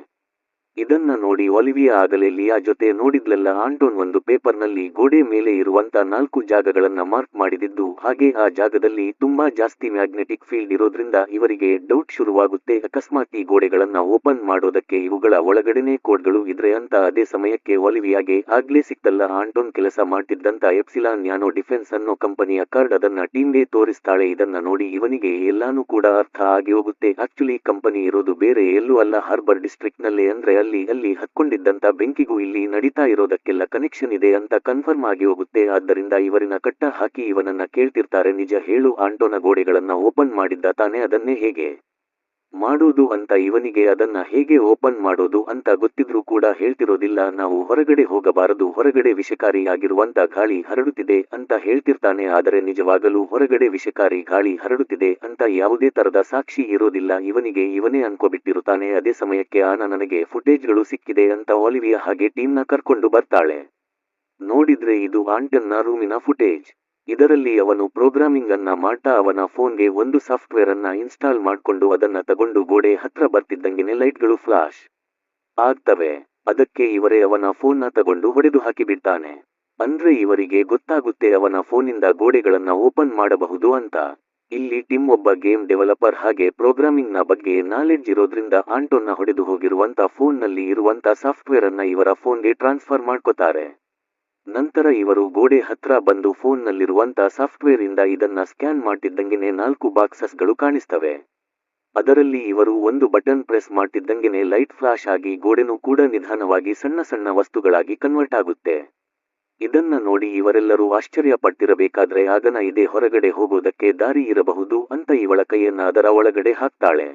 ಇದನ್ನ ನೋಡಿ ಒಲಿವಿಯಾ ಆಗಲೇ ಲಿಯಾ ಜೊತೆ ನೋಡಿದ್ಲಲ್ಲ ಆಂಟೋನ್ ಒಂದು ಪೇಪರ್ನಲ್ಲಿ ಗೋಡೆ ಮೇಲೆ ಇರುವಂತ 4 ಜಾಗಗಳನ್ನ ಮಾರ್ಕ್ ಮಾಡಿದಿದ್ದು, ಹಾಗೆ ಆ ಜಾಗದಲ್ಲಿ ತುಂಬಾ ಜಾಸ್ತಿ ಮ್ಯಾಗ್ನೆಟಿಕ್ ಫೀಲ್ಡ್ ಇರೋದ್ರಿಂದ ಇವರಿಗೆ ಡೌಟ್ ಶುರುವಾಗುತ್ತೆ, ಅಕಸ್ಮಾತ್ ಈ ಗೋಡೆಗಳನ್ನ ಓಪನ್ ಮಾಡೋದಕ್ಕೆ ಇವುಗಳ ಒಳಗಡೆನೆ ಕೋಡ್ಗಳು ಇದ್ರೆ ಅಂತ. ಅದೇ ಸಮಯಕ್ಕೆ ಒಲಿವಿಯಾಗೆ ಆಗ್ಲೇ ಸಿಕ್ತಲ್ಲ ಆಂಟೋನ್ ಕೆಲಸ ಮಾಡ್ತಿದ್ದಂತ ಎಪ್ಸಿಲಾನ್ ನ್ಯಾನೋ ಡಿಫೆನ್ಸ್ ಅನ್ನೋ ಕಂಪನಿಯ ಕಾರ್ಡ್, ಅದನ್ನ ಟೀಮ್ಗೆ ತೋರಿಸ್ತಾಳೆ. ಇದನ್ನ ನೋಡಿ ಇವನಿಗೆ ಎಲ್ಲಾನು ಕೂಡ ಅರ್ಥ ಆಗಿ ಹೋಗುತ್ತೆ. ಆಕ್ಚುಲಿ ಕಂಪನಿ ಇರೋದು ಬೇರೆ ಎಲ್ಲೂ ಅಲ್ಲ, ಹಾರ್ಬರ್ ಡಿಸ್ಟ್ರಿಕ್ಟ್ ನಲ್ಲೇ. ಅಂದ್ರೆ ಅಲ್ಲಿ ಹತ್ಕೊಂಡಿದ್ದಂತ ಬೆಂಕಿಗೂ ಇಲ್ಲಿ ನಡೀತಾ ಇರೋದಕ್ಕೆಲ್ಲ ಕನೆಕ್ಷನ್ ಇದೆ ಅಂತ ಕನ್ಫರ್ಮ್ ಆಗಿ ಹೋಗುತ್ತೆ. ಆದ್ದರಿಂದ ಇವರಿನ ಕಟ್ಟ ಹಾಕಿ ಇವನನ್ನ ಕೇಳ್ತಿರ್ತಾರೆ, ನಿಜ ಹೇಳು ಆಂಟೋನ ಗೋಡೆಗಳನ್ನ ಓಪನ್ ಮಾಡಿದ್ದ ತಾನೇ, ಅದನ್ನೇ ಹೇಗೆ ಮಾಡೋದು ಅಂತ. ಇವನಿಗೆ ಅದನ್ನ ಹೇಗೆ ಓಪನ್ ಮಾಡೋದು ಅಂತ ಗೊತ್ತಿದ್ರೂ ಕೂಡ ಹೇಳ್ತಿರೋದಿಲ್ಲ. ನಾವು ಹೊರಗಡೆ ಹೋಗಬಾರದು, ಹೊರಗಡೆ ವಿಷಕಾರಿ ಆಗಿರುವಂತ ಗಾಳಿ ಹರಡುತ್ತಿದೆ ಅಂತ ಹೇಳ್ತಿರ್ತಾನೆ. ಆದರೆ ನಿಜವಾಗಲೂ ಹೊರಗಡೆ ವಿಷಕಾರಿ ಗಾಳಿ ಹರಡುತ್ತಿದೆ ಅಂತ ಯಾವುದೇ ತರದ ಸಾಕ್ಷಿ ಇರೋದಿಲ್ಲ. ಇವನೇ ಅನ್ಕೋಬಿಟ್ಟಿರುತ್ತಾನೆ. ಅದೇ ಸಮಯಕ್ಕೆ ಆನ ನನಗೆ ಫುಟೇಜ್ಗಳು ಸಿಕ್ಕಿದೆ ಅಂತ ಒಲಿವಿಯಾ ಹಾಗೆ ಟೀಮ್ನ ಕರ್ಕೊಂಡು ಬರ್ತಾಳೆ. ನೋಡಿದ್ರೆ ಇದು ಆಂಟನ್ನ ರೂಮಿನ ಫುಟೇಜ್. ಇದರಲ್ಲಿ ಅವನು ಪ್ರೋಗ್ರಾಮಿಂಗ್ ಅನ್ನ ಮಾಡ್ತಾ ಅವನ ಫೋನ್ಗೆ ಒಂದು ಸಾಫ್ಟ್ವೇರ್ ಅನ್ನ ಇನ್ಸ್ಟಾಲ್ ಮಾಡ್ಕೊಂಡು ಅದನ್ನ ತಗೊಂಡು ಗೋಡೆ ಹತ್ರ ಬರ್ತಿದ್ದಂಗೆನೆ ಲೈಟ್ಗಳು ಫ್ಲಾಶ್ ಆಗ್ತವೆ. ಅದಕ್ಕೆ ಇವರೇ ಅವನ ಫೋನ್ನ ತಗೊಂಡು ಹೊಡೆದು ಹಾಕಿಬಿಡ್ತಾನೆ. ಅಂದ್ರೆ ಇವರಿಗೆ ಗೊತ್ತಾಗುತ್ತೆ ಅವನ ಫೋನಿಂದ ಗೋಡೆಗಳನ್ನ ಓಪನ್ ಮಾಡಬಹುದು ಅಂತ. ಇಲ್ಲಿ ಟಿಮ್ ಒಬ್ಬ ಗೇಮ್ ಡೆವಲಪರ್, ಹಾಗೆ ಪ್ರೋಗ್ರಾಮಿಂಗ್ ನ ಬಗ್ಗೆ ನಾಲೆಡ್ಜ್ ಇರೋದ್ರಿಂದ ಆಂಟೋನ್ನ ಹೊಡೆದು ಹೋಗಿರುವಂತ ಫೋನ್ ನಲ್ಲಿ ಇರುವಂತ ಸಾಫ್ಟ್ವೇರ್ ಅನ್ನ ಇವರ ಫೋನ್ಗೆ ಟ್ರಾನ್ಸ್ಫರ್ ಮಾಡ್ಕೋತಾರೆ. ನಂತರ ಇವರು ಗೋಡೆ ಹತ್ರ ಬಂದು ಫೋನ್ ನಲ್ಲಿರುವಂತ ಸಾಫ್ಟ್ವೇರ್ ಇಂದ ಇದನ್ನ ಸ್ಕ್ಯಾನ್ ಮಾಡ್ತಿದ್ದಂಗೆನೆ 4 ಬಾಕ್ಸಸ್ ಗಳು ಕಾಣಿಸ್ತವೆ. ಅದರಲ್ಲಿ ಇವರು ಒಂದು ಬಟನ್ ಪ್ರೆಸ್ ಮಾಡ್ತಿದ್ದಂಗೆನೆ ಲೈಟ್ ಫ್ಲಾಶ್ ಆಗಿ ಗೋಡೆನೂ ಕೂಡ ನಿಧಾನವಾಗಿ ಸಣ್ಣ ಸಣ್ಣ ವಸ್ತುಗಳಾಗಿ ಕನ್ವರ್ಟ್ ಆಗುತ್ತೆ. ಇದನ್ನ ನೋಡಿ ಇವರೆಲ್ಲರೂ ಆಶ್ಚರ್ಯ ಪಟ್ಟಿರಬೇಕಾದ್ರೆ ಆಗನ ಇದೆ ಹೊರಗಡೆ ಹೋಗೋದಕ್ಕೆ ದಾರಿ ಇರಬಹುದು ಅಂತ ಇವಳ ಕೈಯನ್ನ ಅದರ ಒಳಗಡೆ ಹಾಕ್ತಾಳೆ.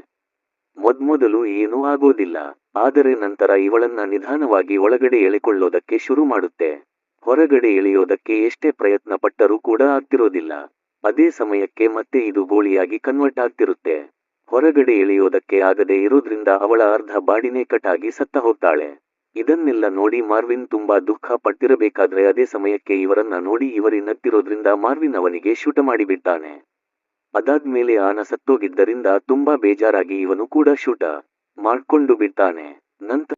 ಮೊದ್ಮೊದಲು ಏನೂ ಆಗೋದಿಲ್ಲ. ಆದರೆ ನಂತರ ಇವಳನ್ನ ನಿಧಾನವಾಗಿ ಒಳಗಡೆ ಎಳೆಕೊಳ್ಳೋದಕ್ಕೆ ಶುರು ಮಾಡುತ್ತೆ. ಹೊರಗಡೆ ಎಳೆಯೋದಕ್ಕೆ ಎಷ್ಟೇ ಪ್ರಯತ್ನ ಪಟ್ಟರೂ ಕೂಡ ಆಗ್ತಿರೋದಿಲ್ಲ. ಅದೇ ಸಮಯಕ್ಕೆ ಮತ್ತೆ ಇದು ಗೋಳಿಯಾಗಿ ಕನ್ವರ್ಟ್ ಆಗ್ತಿರುತ್ತೆ. ಹೊರಗಡೆ ಎಳೆಯೋದಕ್ಕೆ ಆಗದೆ ಇರೋದ್ರಿಂದ ಅವಳ ಅರ್ಧ ಬಾಡಿನೇ ಕಟ್ ಆಗಿ ಸತ್ತ ಹೋಗ್ತಾಳೆ. ಇದನ್ನೆಲ್ಲ ನೋಡಿ ಮಾರ್ವಿನ್ ತುಂಬಾ ದುಃಖ ಪಟ್ಟಿರಬೇಕಾದ್ರೆ ಅದೇ ಸಮಯಕ್ಕೆ ಇವರನ್ನ ನೋಡಿ ಇವರಿ ನಗ್ತಿರೋದ್ರಿಂದ ಮಾರ್ವಿನ್ ಅವನಿಗೆ ಶೂಟ ಮಾಡಿಬಿಡ್ತಾನೆ. ಅದಾದ್ಮೇಲೆ ಆನ ಸತ್ತೋಗಿದ್ದರಿಂದ ತುಂಬಾ ಬೇಜಾರಾಗಿ ಇವನು ಕೂಡ ಶೂಟ ಮಾಡ್ಕೊಂಡು ಬಿಡ್ತಾನೆ. ನಂತರ